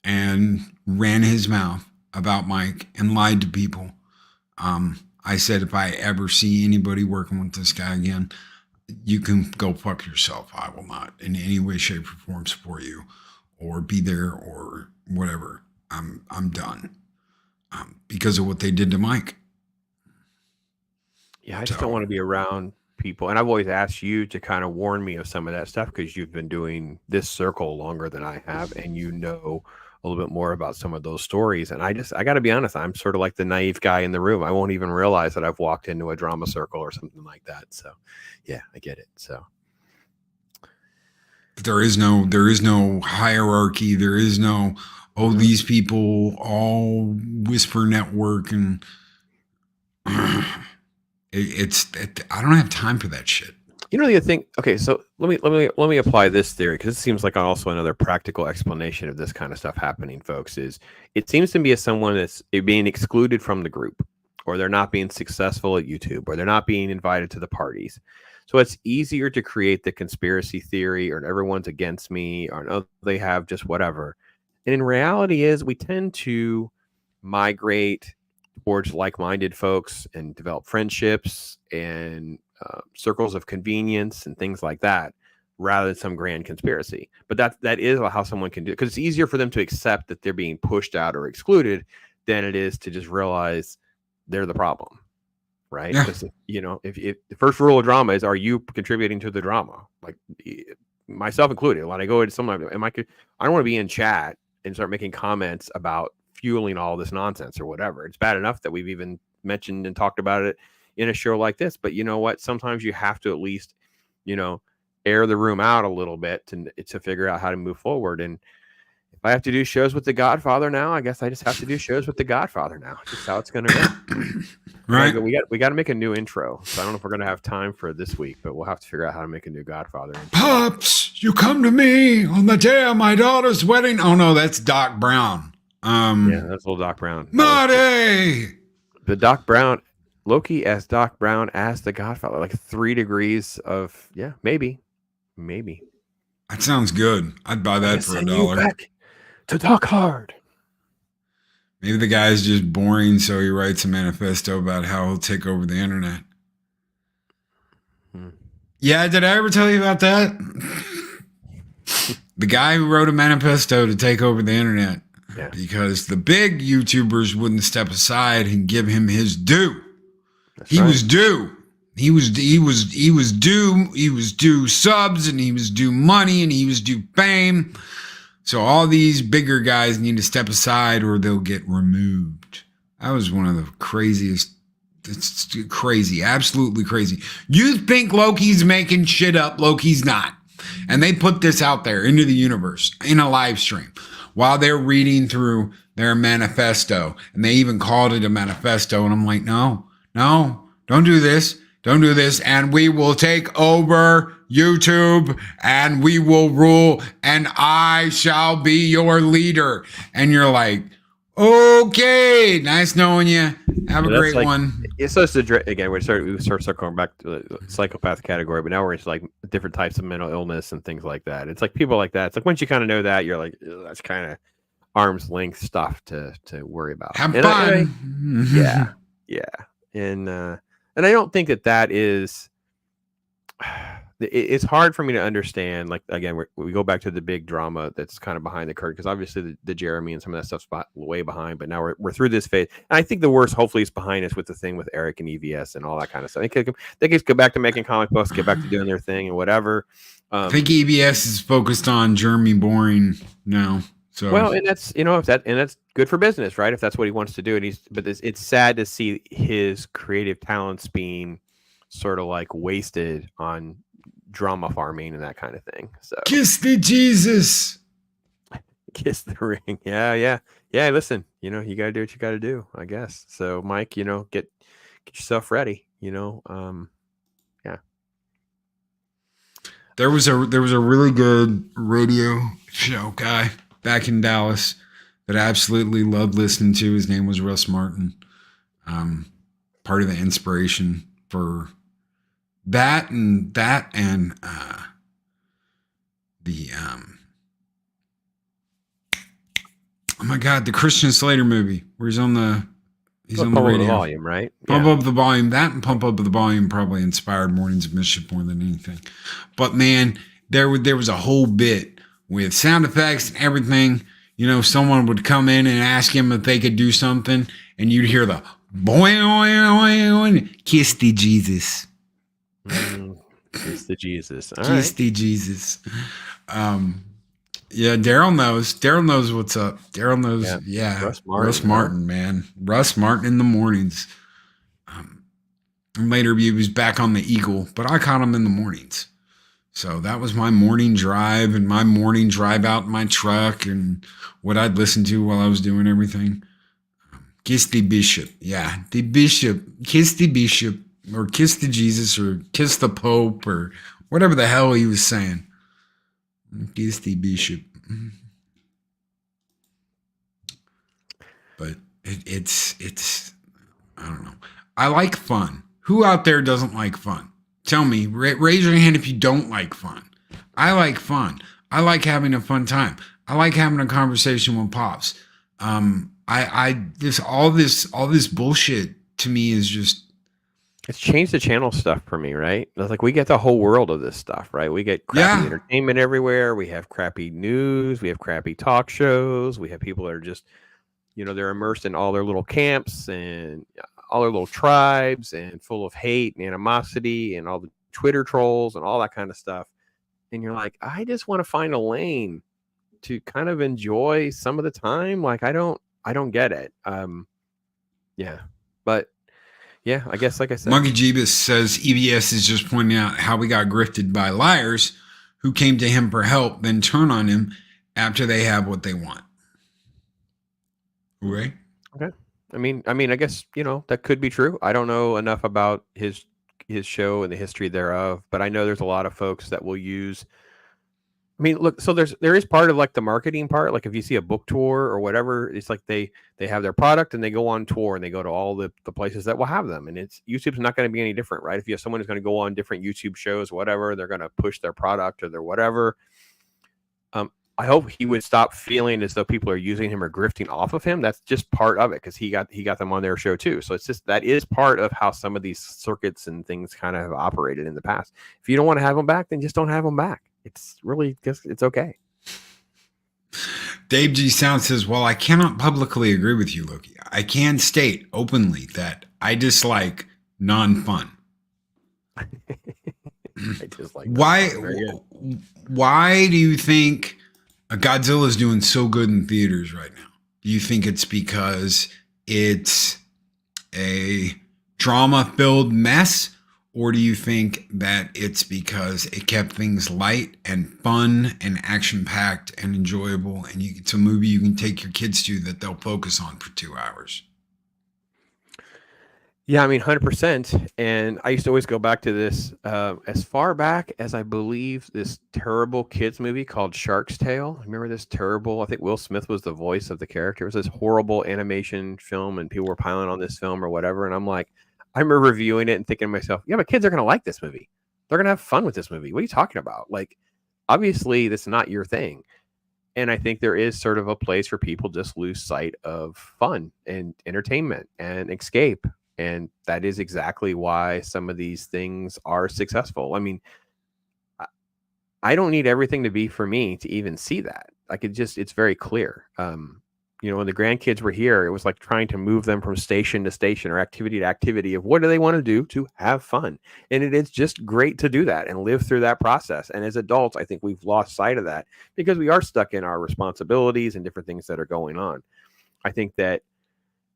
and ran his mouth about Mike and lied to people. I said, if I ever see anybody working with this guy again, you can go fuck yourself. I will not in any way, shape, or form support you or be there or whatever. I'm done because of what they did to Mike. Yeah, I just don't want to be around people. And I've always asked you to kind of warn me of some of that stuff because you've been doing this circle longer than I have, and you know a little bit more about some of those stories. And I got to be honest, I'm sort of like the naive guy in the room. I won't even realize that I've walked into a drama circle or something like that. So yeah, I get it. So There is no hierarchy. There is no, these people all whisper network, and I don't have time for that shit. You know the other thing. Okay, so let me apply this theory, because it seems like also another practical explanation of this kind of stuff happening, folks. Is it seems to be as someone that's being excluded from the group, or they're not being successful at YouTube, or they're not being invited to the parties. So it's easier to create the conspiracy theory, or everyone's against me, or no, they have just whatever. And in reality, is we tend to migrate towards like-minded folks and develop friendships and circles of convenience and things like that, rather than some grand conspiracy. But that is how someone can do it, because it's easier for them to accept that they're being pushed out or excluded than it is to just realize they're the problem, right? Yeah. Because if the first rule of drama is, are you contributing to the drama? Like myself included. When I go into someone, I don't want to be in chat and start making comments about fueling all this nonsense or whatever. It's bad enough that we've even mentioned and talked about it in a show like this, but you know what? Sometimes you have to at least, air the room out a little bit to figure out how to move forward. And if I have to do shows with the Godfather now, I guess I just have to do shows with the Godfather now. Just how it's going to go. Right. We got to make a new intro. So I don't know if we're going to have time for this week, but we'll have to figure out how to make a new Godfather intro. Pops, you come to me on the day of my daughter's wedding. Oh no, that's Doc Brown. Yeah, that's little Doc Brown. Marty. The Doc Brown, Loki as Doc Brown as the Godfather, like 3 degrees of, maybe. That sounds good. I'd buy that for $1. Back to Doc Hard. Maybe the guy's just boring, so he writes a manifesto about how he'll take over the internet. Yeah, did I ever tell you about that? The guy who wrote a manifesto to take over the internet. Yeah. Because the big YouTubers wouldn't step aside and give him his due. He was due. He was due subs, and he was due money, and he was due fame. So all these bigger guys need to step aside or they'll get removed. That was one of the craziest. It's crazy, absolutely crazy. You think Loki's making shit up? Loki's not. And they put this out there into the universe in a live stream while they're reading through their manifesto. And they even called it a manifesto. And I'm like, no, don't do this. Don't do this. And we will take over YouTube and we will rule and I shall be your leader. And you're like, okay, nice knowing you. Have a great one. It's supposed to, again, we start circling back to the psychopath category, but now we're into like different types of mental illness and things like that. It's like people like that. It's like once you kind of know that, you're like, that's kind of arm's length stuff to worry about. Have fun. And I don't think that is. It's hard for me to understand. Like again, we go back to the big drama that's kind of behind the curtain, because obviously the Jeremy and some of that stuff's way behind. But now we're through this phase, and I think the worst hopefully is behind us with the thing with Eric and EVS and all that kind of stuff. They can go back to making comic books, get back to doing their thing and whatever. I think EVS is focused on Jeremy Boring now. So well, and that's that's good for business, right? If that's what he wants to do, and it's sad to see his creative talents being sort of like wasted on drama farming and that kind of thing. So kiss the Jesus, kiss the ring. Yeah. Listen, you got to do what you got to do, I guess. So Mike, get yourself ready. Yeah. There was a really good radio show guy back in Dallas that I absolutely loved listening to. His name was Russ Martin. Part of the inspiration for that and the oh my God, the Christian Slater movie where he's on the radio. The volume, right? Pump up the volume. That and Pump Up the Volume probably inspired Mornings of Mischief more than anything. But man, there was a whole bit with sound effects and everything. Someone would come in and ask him if they could do something, and you'd hear the boing, kiss the Jesus. Kiss the Jesus. Kiss the Jesus. Yeah, Daryl knows. Daryl knows what's up. Daryl knows. Yeah. Russ Martin, man. Russ Martin in the mornings. And later he was back on the Eagle, but I caught him in the mornings. So that was my morning drive and my morning drive out in my truck and what I'd listen to while I was doing everything. Kiss the bishop. Yeah, the bishop. Kiss the bishop or kiss the Jesus or kiss the Pope or whatever the hell he was saying. Kiss the bishop. But it's I don't know. I like fun. Who out there doesn't like fun? Tell me, raise your hand if you don't like fun. I like fun. I like having a fun time. I like having a conversation with pops. All this bullshit to me is just. It's changed the channel stuff for me, right? It's like we get the whole world of this stuff, right? We get crappy entertainment everywhere. We have crappy news. We have crappy talk shows. We have people that are just, they're immersed in all their little camps and all their little tribes and full of hate and animosity and all the Twitter trolls and all that kind of stuff. And you're like, I just want to find a lane to kind of enjoy some of the time. Like, I don't get it. Yeah, but yeah, I guess, like I said, Monkey Jeebus says EBS is just pointing out how we got grifted by liars who came to him for help, then turn on him after they have what they want. Right? Okay. I mean, I guess, that could be true. I don't know enough about his show and the history thereof, but I know there's a lot of folks that will use. I mean, look, so there is part of like the marketing part. Like if you see a book tour or whatever, it's like they have their product and they go on tour and they go to all the places that will have them. And YouTube's not going to be any different, right? If you have someone who's going to go on different YouTube shows, whatever, they're going to push their product or their whatever. I hope he would stop feeling as though people are using him or grifting off of him. That's just part of it because he got them on their show too. So it's just that is part of how some of these circuits and things kind of have operated in the past. If you don't want to have them back, then just don't have them back. It's really just, it's okay. Dave G. Sound says, well, I cannot publicly agree with you, Loki. I can state openly that I dislike non-fun. I dislike why do you think Godzilla is doing so good in theaters right now? Do you think it's because it's a drama-filled mess? Or do you think that it's because it kept things light and fun and action-packed and enjoyable, and it's a movie you can take your kids to that they'll focus on for 2 hours? Yeah, I mean, 100%. And I used to always go back to this as far back as I believe this terrible kids movie called Shark's Tale. Remember this terrible, I think Will Smith was the voice of the character. It was this horrible animation film and people were piling on this film or whatever. And I'm like, I remember reviewing it and thinking to myself, yeah, but kids are going to like this movie. They're going to have fun with this movie. What are you talking about? Like, obviously, that's not your thing. And I think there is sort of a place where people just lose sight of fun and entertainment and escape. And that is exactly why some of these things are successful. I mean, I don't need everything to be for me to even see that. It's very clear. When the grandkids were here, it was like trying to move them from station to station or activity to activity of what do they want to do to have fun. And it is just great to do that and live through that process. And as adults, I think we've lost sight of that because we are stuck in our responsibilities and different things that are going on. I think that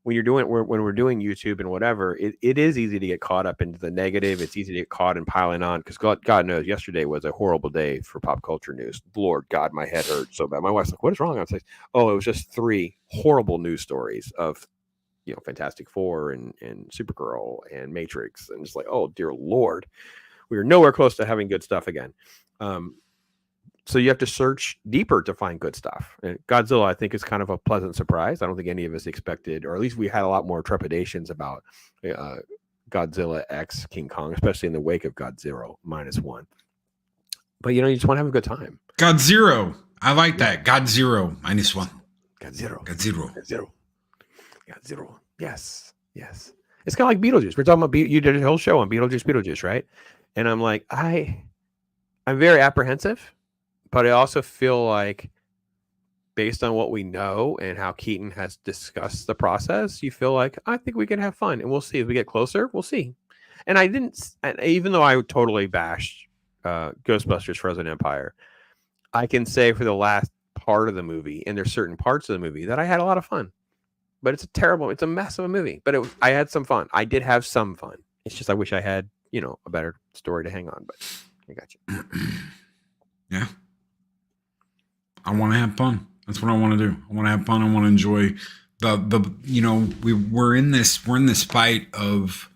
when we're doing YouTube and whatever, it is easy to get caught up into the negative. It's easy to get caught in piling on because God knows yesterday was a horrible day for pop culture news. Lord God, my head hurt so bad. My wife's like, what is wrong? I was like, oh, it was just 3 horrible news stories of, Fantastic Four and Supergirl and Matrix. And it's like, oh, dear Lord, we are nowhere close to having good stuff again. So you have to search deeper to find good stuff. And Godzilla, I think, is kind of a pleasant surprise. I don't think any of us expected, or at least we had a lot more trepidations about Godzilla X King Kong, especially in the wake of Godzilla -1. But, you just want to have a good time. Godzilla. I like that. Godzilla -1. Godzilla. Yes. It's kind of like Beetlejuice. We're talking about, you did a whole show on Beetlejuice, right? And I'm like, I'm very apprehensive. But I also feel like based on what we know and how Keaton has discussed the process, you feel like, I think we can have fun and we'll see as we get closer. We'll see. And even though I totally bashed Ghostbusters Frozen Empire, I can say for the last part of the movie, and there's certain parts of the movie that I had a lot of fun, but it's a mess of a movie, but I had some fun. I did have some fun. It's just, I wish I had, a better story to hang on, but I got you. Yeah. I want to have fun. That's what I want to do. I want to have fun. I want to enjoy we're in this fight of,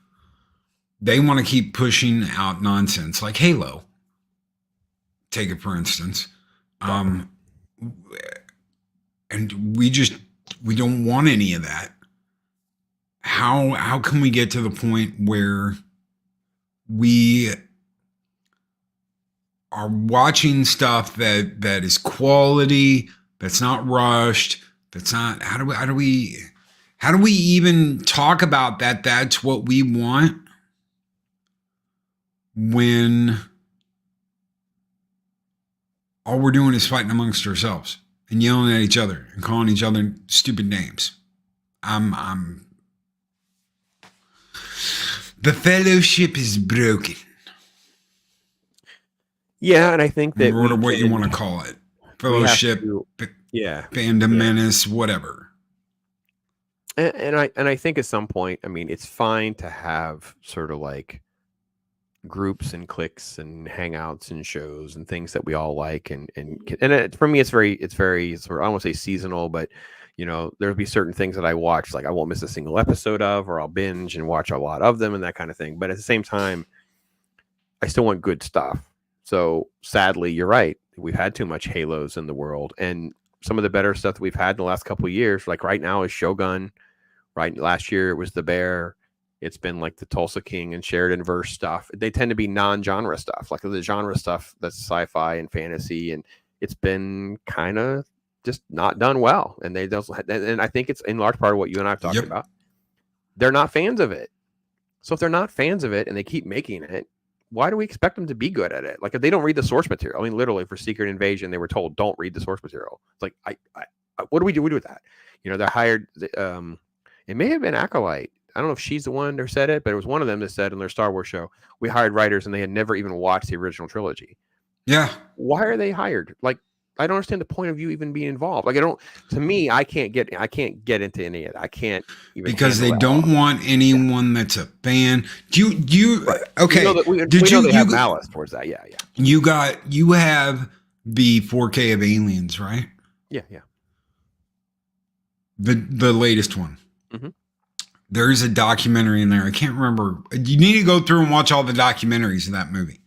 they want to keep pushing out nonsense like Halo. Take it for instance. And we don't want any of that. How can we get to the point where we are watching stuff that is quality, that's not rushed, that's not, how do we even talk about that that's what we want when all we're doing is fighting amongst ourselves and yelling at each other and calling each other stupid names? The fellowship is broken. Yeah, and I think that or what you want to call it, fellowship, fandom menace, whatever. And I think at some point, I mean, it's fine to have sort of like groups and cliques and hangouts and shows and things that we all like, and for me, it's very sort of, I don't want to say seasonal, but there'll be certain things that I watch, like I won't miss a single episode of, or I'll binge and watch a lot of them and that kind of thing. But at the same time, I still want good stuff. So sadly, you're right. We've had too much Halos in the world, and some of the better stuff that we've had in the last couple of years, like right now, is Shogun. Right, last year it was The Bear. It's been like the Tulsa King and Sheridan verse stuff. They tend to be non-genre stuff, like the genre stuff that's sci-fi and fantasy, and it's been kind of just not done well. And they don't, and I think it's in large part of what you and I have talked about. They're not fans of it. So if they're not fans of it and they keep making it, why do we expect them to be good at it? Like if they don't read the source material, I mean, literally for Secret Invasion, they were told, don't read the source material. It's like, I what do we do with that? They hired, it may have been Acolyte. I don't know if she's the one who said it, but it was one of them that said in their Star Wars show, we hired writers and they had never even watched the original trilogy. Yeah. Why are they hired? Like, I don't understand the point of you even being involved. Like, to me, I can't get into any of it. I can't even, because they don't want anyone that's a fan. Do you right. Okay. We know they have malice towards that. Yeah. You have the 4K of Aliens, right? Yeah. The latest one. Mm-hmm. There's a documentary in there. I can't remember. You need to go through and watch all the documentaries of that movie.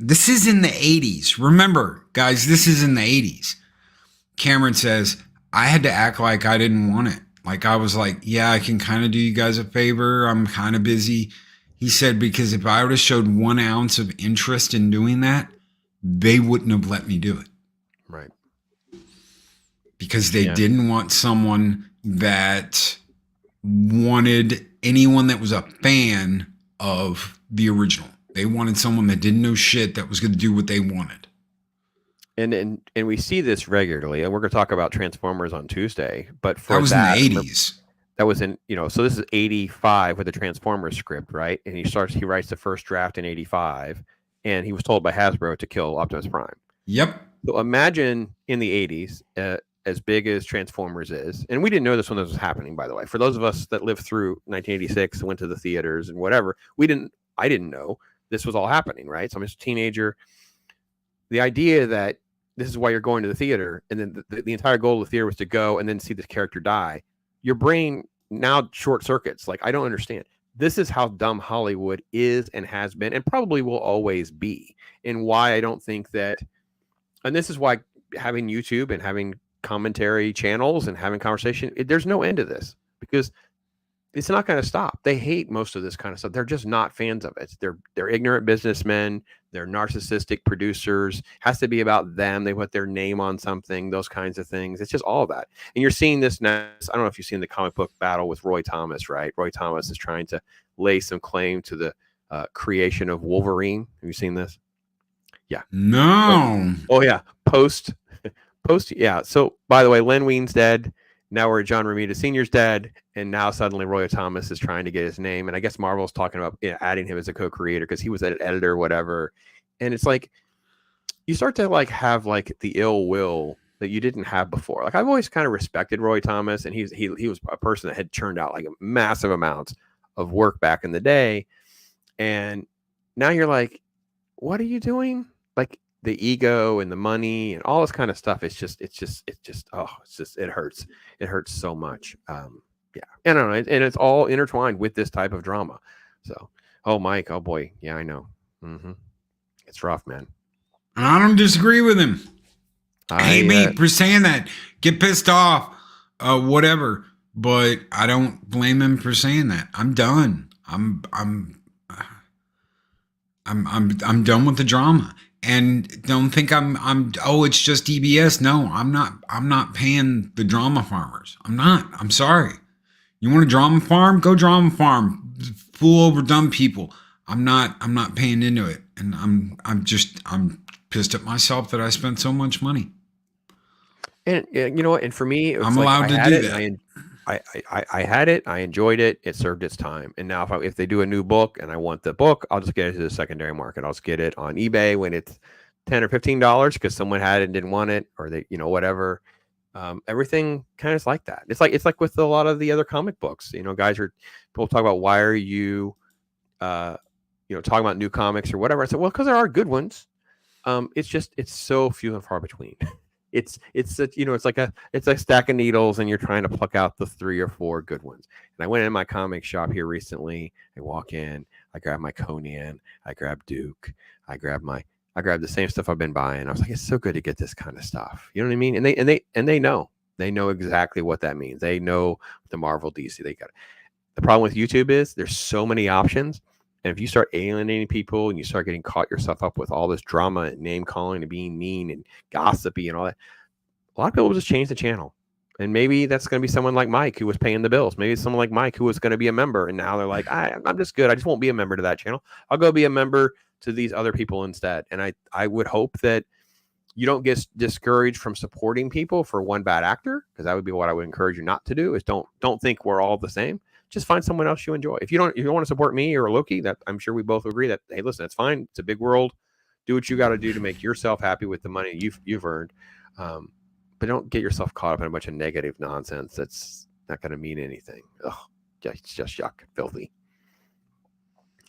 This is in the 80s. Remember, guys, this is in the 80s. Cameron says, I had to act like I didn't want it. Like I was like, yeah, I can kind of do you guys a favor. I'm kind of busy. He said, because if I would have showed 1 ounce of interest in doing that, they wouldn't have let me do it. Right. Because they didn't want someone that wanted anyone that was a fan of the original. They wanted someone that didn't know shit that was going to do what they wanted. And we see this regularly, and we're going to talk about Transformers on Tuesday. But for that was in the 80s. That was in, so this is 85 with the Transformers script, right? And he writes the first draft in 85, and he was told by Hasbro to kill Optimus Prime. Yep. So imagine in the 80s, as big as Transformers is, and we didn't know this when this was happening, by the way. For those of us that lived through 1986 and went to the theaters and whatever, I didn't know this was all happening, right? So I'm just a teenager. The idea that this is why you're going to the theater, and then the entire goal of the theater was to go and then see this character die. Your brain now short circuits. Like, I don't understand. This is how dumb Hollywood is and has been and probably will always be, and why I don't think that, and this is why having YouTube and having commentary channels and having conversation, there's no end to this, because it's not going to stop. They hate most of this kind of stuff. They're just not fans of it. They're ignorant businessmen. They're narcissistic producers. Has to be about them. They put their name on something, those kinds of things. It's just all of that. And you're seeing this now. I don't know if you've seen the comic book battle with Roy Thomas, right? Roy Thomas is trying to lay some claim to the creation of Wolverine. Have you seen this? Yeah. No. Oh yeah. Post. Yeah. So by the way, Len Wein's dead. Now we're John Romita Sr.'s dead. And now suddenly Roy Thomas is trying to get his name. And I guess Marvel's talking about adding him as a co-creator because he was an editor or whatever. And it's like, you start to like have like the ill will that you didn't have before. Like, I've always kind of respected Roy Thomas, and he was a person that had churned out like a massive amounts of work back in the day. And now you're like, what are you doing? Like the ego and the money and all this kind of stuff. It hurts. It hurts so much. Yeah. And I don't know. And it's all intertwined with this type of drama. So, oh, Mike, oh boy. Yeah, I know. It's rough, man. And I don't disagree with him. Hate me for saying that. Get pissed off, whatever. But I don't blame him for saying that. I'm done. I'm done with the drama. And don't think oh, it's just EBS. No, I'm not paying the drama farmers. I'm not. I'm sorry. You want a drama farm? Go drama farm. Fool over dumb people. I'm not paying into it. And I'm pissed at myself that I spent so much money. And you know what? And for me, I'm allowed to do that. I had it. I enjoyed it. It served its time. And now if they do a new book and I want the book, I'll just get it to the secondary market. I'll just get it on eBay when it's $10 or $15 because someone had it and didn't want it, or they, whatever. Everything kind of is like that. It's like with a lot of the other comic books. People talk about, why are you, talking about new comics or whatever. I said, well, because there are good ones. It's so few and far between. It's like a stack of needles and you're trying to pluck out the 3 or 4 good ones. And I went in my comic shop here recently. I walk in, I grab my Conan, I grab Duke, I grab the same stuff I've been buying. I was like, it's so good to get this kind of stuff. You know what I mean? And they know exactly what that means. They know the Marvel DC they got. The problem with YouTube is there's so many options. And if you start alienating people and you start getting caught yourself up with all this drama and name calling and being mean and gossipy and all that, a lot of people will just change the channel. And maybe that's going to be someone like Mike who was paying the bills. Maybe it's someone like Mike who was going to be a member. And now they're like, I'm just good. I just won't be a member to that channel. I'll go be a member to these other people instead. And I would hope that you don't get discouraged from supporting people for one bad actor, because that would be what I would encourage you not to do, is don't think we're all the same. Just find someone else you enjoy. If you don't want to support me or Loki, that I'm sure we both agree that, hey, listen, it's fine. It's a big world. Do what you got to do to make yourself happy with the money you've earned. But don't get yourself caught up in a bunch of negative nonsense that's not going to mean anything. Ugh, it's just yuck, filthy.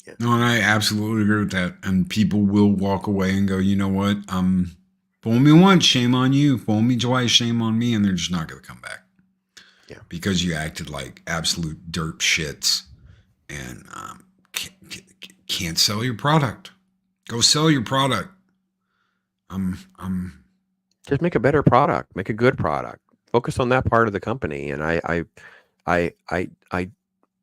Yeah. No, and I absolutely agree with that. And people will walk away and go, you know what? Fool me once, shame on you. Fool me twice, shame on me. And they're just not going to come back. Yeah, because you acted like absolute dirt shits and can't sell your product. Go sell your product. Just make a better product. Make a good product. Focus on that part of the company. And I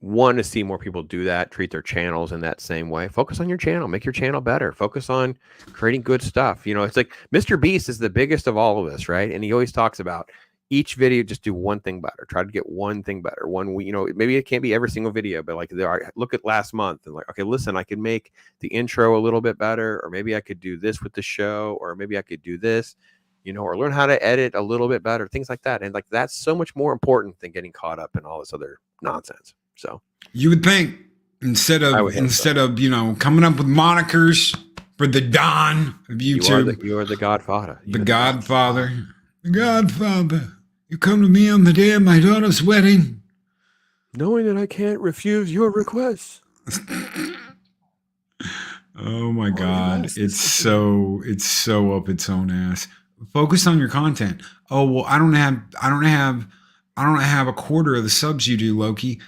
want to see more people do that. Treat their channels in that same way. Focus on your channel. Make your channel better. Focus on creating good stuff. It's like Mr. Beast is the biggest of all of us, right? And he always talks about, each video, just do one thing better. Try to get one thing better. Maybe it can't be every single video, but like look at last month and like, okay, listen, I could make the intro a little bit better, or maybe I could do this with the show, or maybe I could do this, or learn how to edit a little bit better, things like that. And like, that's so much more important than getting caught up in all this other nonsense. So you would think instead of coming up with monikers for the Don of YouTube, you are the Godfather. The Godfather. The Godfather. You come to me on the day of my daughter's wedding, knowing that I can't refuse your requests. Oh my God. It's so up its own ass. Focus on your content. Oh, well, I don't have a quarter of the subs you do, Loki.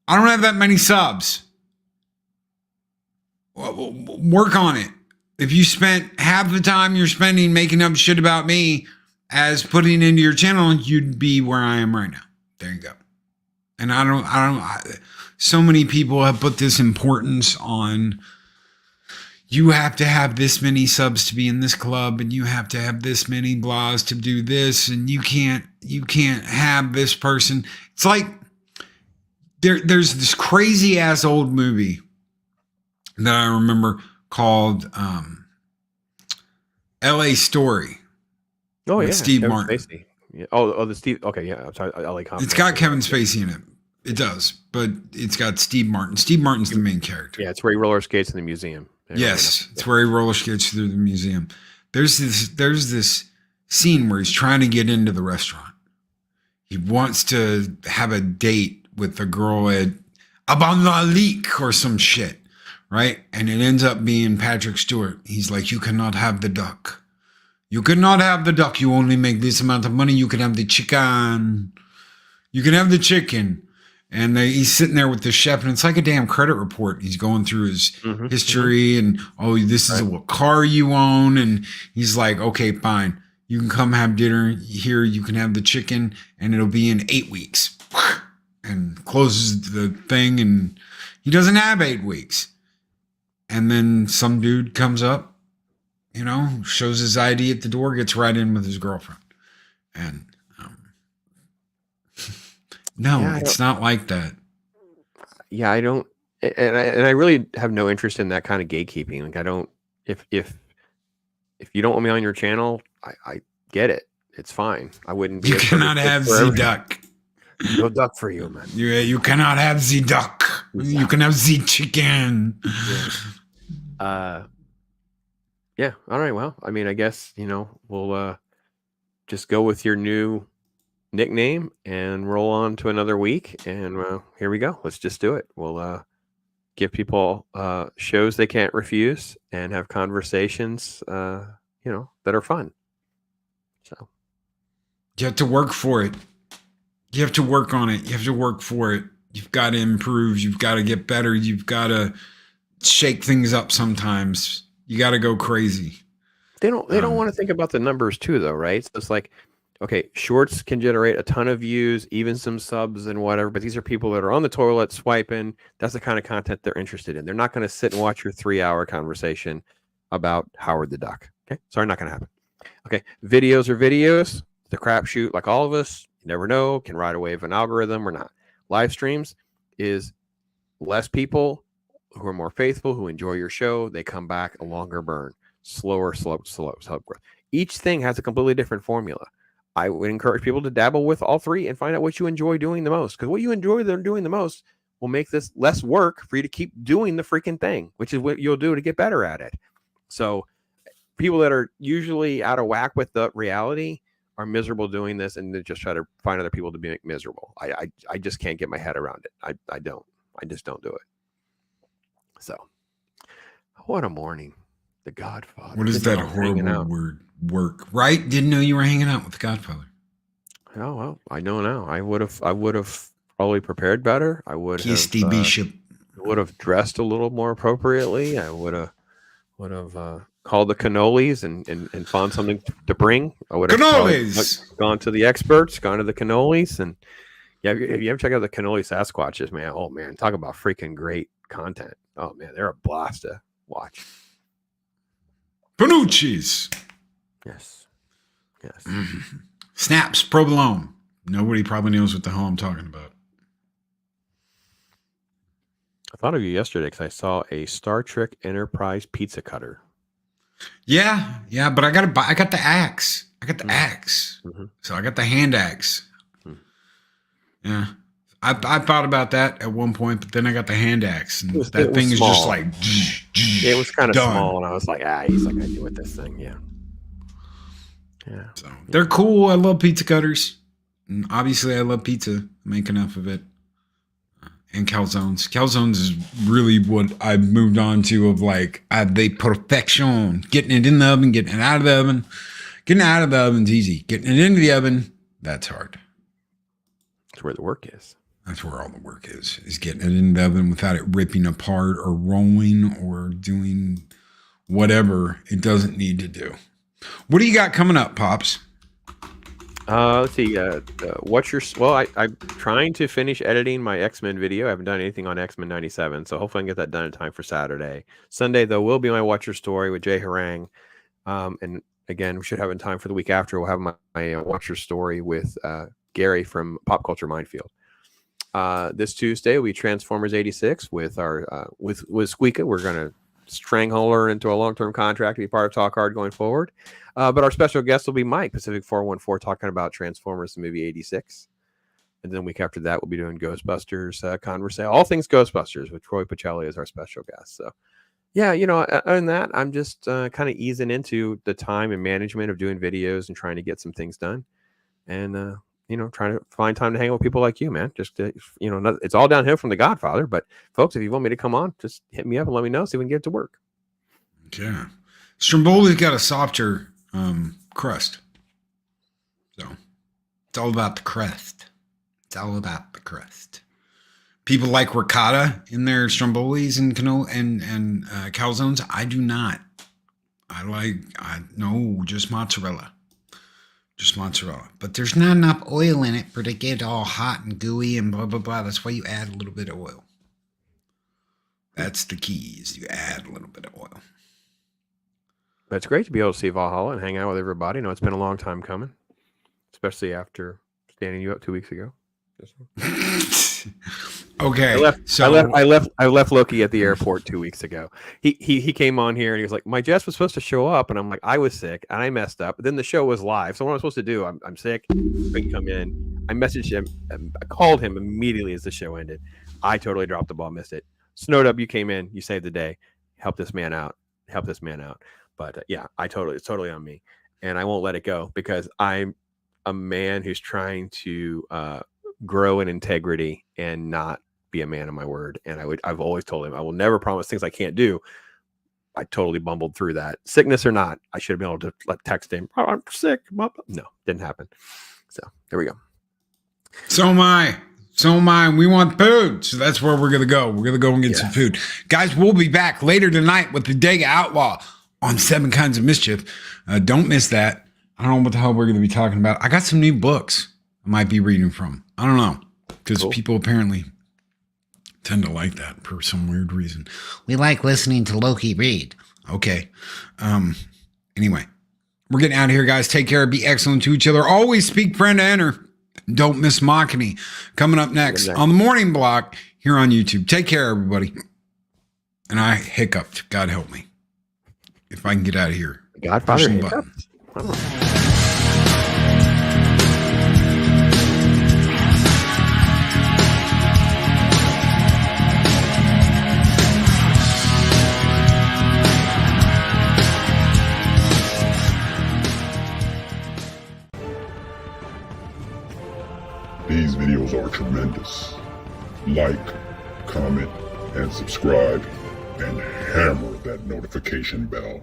I don't have that many subs. Work on it. If you spent half the time you're spending making up shit about me as putting into your channel, you'd be where I am right now. There you go. And so many people have put this importance on, you have to have this many subs to be in this club, and you have to have this many blahs to do this, and you can't have this person. It's like there's this crazy ass old movie that I remember called L.A. Story. Oh yeah, Steve Kevin Martin. Spacey. Yeah. Oh, the Steve. Okay, yeah. I'm sorry, L.A. Compton. It's got Kevin Spacey in it. It does, but it's got Steve Martin. Steve Martin's the main character. Yeah, it's where he roller skates in the museum. Yes, it's where he roller skates through the museum. There's this scene where he's trying to get into the restaurant. He wants to have a date with the girl at Aban La Leak or some shit, right? And it ends up being Patrick Stewart. He's like, you cannot have the duck. You cannot have the duck. You only make this amount of money. You can have the chicken. You can have the chicken. And he's sitting there with the chef, and it's like a damn credit report. He's going through his history and, oh, this is what car you own. And he's like, okay, fine. You can come have dinner here. You can have the chicken, and it'll be in 8 weeks. And closes the thing, and he doesn't have 8 weeks. And then some dude comes up, you know, shows his ID at the door, gets right in with his girlfriend. And no, it's not like that. Yeah, I don't, and I really have no interest in that kind of gatekeeping. Like, I don't, if you don't want me on your channel, I get it. It's fine. I wouldn't be. You cannot have the duck. No duck for you, man. You cannot have the duck. You can have the chicken. Yeah. All right. Well, I mean, I guess, you know, we'll just go with your new nickname and roll on to another week. And here we go. Let's just do it. We'll give people shows they can't refuse and have conversations, you know, that are fun. So you have to work for it. You have to work on it. You have to work for it. You've got to improve. You've got to get better. You've got to shake things up sometimes. You got to go crazy. They don't want to think about the numbers too, though, right? So it's like, okay, shorts can generate a ton of views, even some subs and whatever, but these are people that are on the toilet swiping. That's the kind of content they're interested in. They're not going to sit and watch your 3-hour conversation about Howard the Duck. Okay, sorry, not going to happen. Okay, videos are videos. The crapshoot, like all of us, you never know, can ride a wave of an algorithm or not. Live streams is less people who are more faithful, who enjoy your show. They come back a longer burn, slower slope growth. Each thing has a completely different formula. I would encourage people to dabble with all three and find out what you enjoy doing the most, because what you enjoy doing the most will make this less work for you to keep doing the freaking thing, which is what you'll do to get better at it. So people that are usually out of whack with the reality are miserable doing this, and they just try to find other people to be miserable. I just can't get my head around it. I just don't do it. So what a morning. The Godfather. What is that horrible word? Work, right? Didn't know you were hanging out with the Godfather. Oh well, I know now. I would have probably prepared better. I would Kissed the bishop. Would have dressed a little more appropriately. I would have called the cannolis and found something to bring. I would have gone to the experts, gone to the cannolis, and yeah. If you ever check out the cannoli Sasquatches, man, oh man, talk about freaking great content. Oh man, they're a blast to watch. Panucci's. Yes. Mm-hmm. Snaps, provolone. Nobody probably knows what the hell I'm talking about. I thought of you yesterday because I saw a Star Trek Enterprise pizza cutter. Yeah, but I got the axe. I got the axe. Mm-hmm. So I got the hand axe. Mm-hmm. Yeah. I thought about that at one point, but then I got the hand axe. And that thing is just like... It was kind of small, and I was like, he's like, I do with this thing, yeah. Yeah. So they're cool. I love pizza cutters. And obviously, I love pizza. I make enough of it. And calzones. Calzones is really what I've moved on to of like the perfection. Getting it in the oven, getting it out of the oven. Getting it out of the oven's easy. Getting it into the oven, that's hard. That's where the work is. That's where all the work is getting it in the oven without it ripping apart or rolling or doing whatever it doesn't need to do. What do you got coming up, Pops? Let's see. I'm trying to finish editing my X-Men video. I haven't done anything on X-Men 97, so hopefully I can get that done in time for Saturday. Sunday, though, will be my Watch Your Story with Jay Harang. And again, we should have in time for the week after. We'll have my Watch Your Story with Gary from Pop Culture Minefield. This Tuesday will be Transformers 86 with our with Squeaka. We're gonna strangle her into a long-term contract to be part of Talk Hard going forward. But our special guest will be Mike, Pacific 414, talking about Transformers the movie 86. And then the week after that, we'll be doing Ghostbusters conversation, all things Ghostbusters, with Troy Pacelli as our special guest. So, yeah, other than that, I'm just kind of easing into the time and management of doing videos and trying to get some things done. And trying to find time to hang out with people like you, man. Just it's all downhill from the Godfather. But folks, if you want me to come on, just hit me up and let me know. See if we can get it to work. Yeah, Stromboli's got a softer crust, so it's all about the crust. It's all about the crust. People like ricotta in their Strombolis and canola and calzones. I do not. No, just mozzarella. Just mozzarella. But there's not enough oil in it for it to get all hot and gooey and blah, blah, blah. That's why you add a little bit of oil. That's the key, is you add a little bit of oil. But it's great to be able to see Valhalla and hang out with everybody. It's been a long time coming, especially after standing you up 2 weeks ago. Okay. I left Loki at the airport 2 weeks ago. He came on here and he was like, my Jess was supposed to show up, and I'm like, I was sick and I messed up. But then the show was live. So what am I supposed to do? I'm sick. I can come in. I messaged him. I called him immediately as the show ended. I totally dropped the ball, missed it. Snowed up, you came in, you saved the day. Help this man out. But it's totally on me, and I won't let it go because I'm a man who's trying to grow in integrity and not be a man of my word. And I've always told him I will never promise things I can't do. I totally bumbled through that, sickness or not. I should have been able to text him, oh, I'm sick. No, didn't happen. So there we go. So am I. We want food. So that's where we're going to go. We're going to go and get some food. Guys, we'll be back later tonight with the Dega Outlaw on 7 Kinds of Mischief. Don't miss that. I don't know what the hell we're going to be talking about. I got some new books I might be reading from. I don't know. Because people apparently tend to like that for some weird reason. We like listening to Loki read. Okay. Anyway, we're getting out of here, guys. Take care. Be excellent to each other. Always speak friend to enter. Don't miss Machiny. Coming up next on the morning block here on YouTube. Take care, everybody. And I hiccuped. God help me. If I can get out of here. Godfather hiccuped. These videos are tremendous. Like, comment, and subscribe, and hammer that notification bell.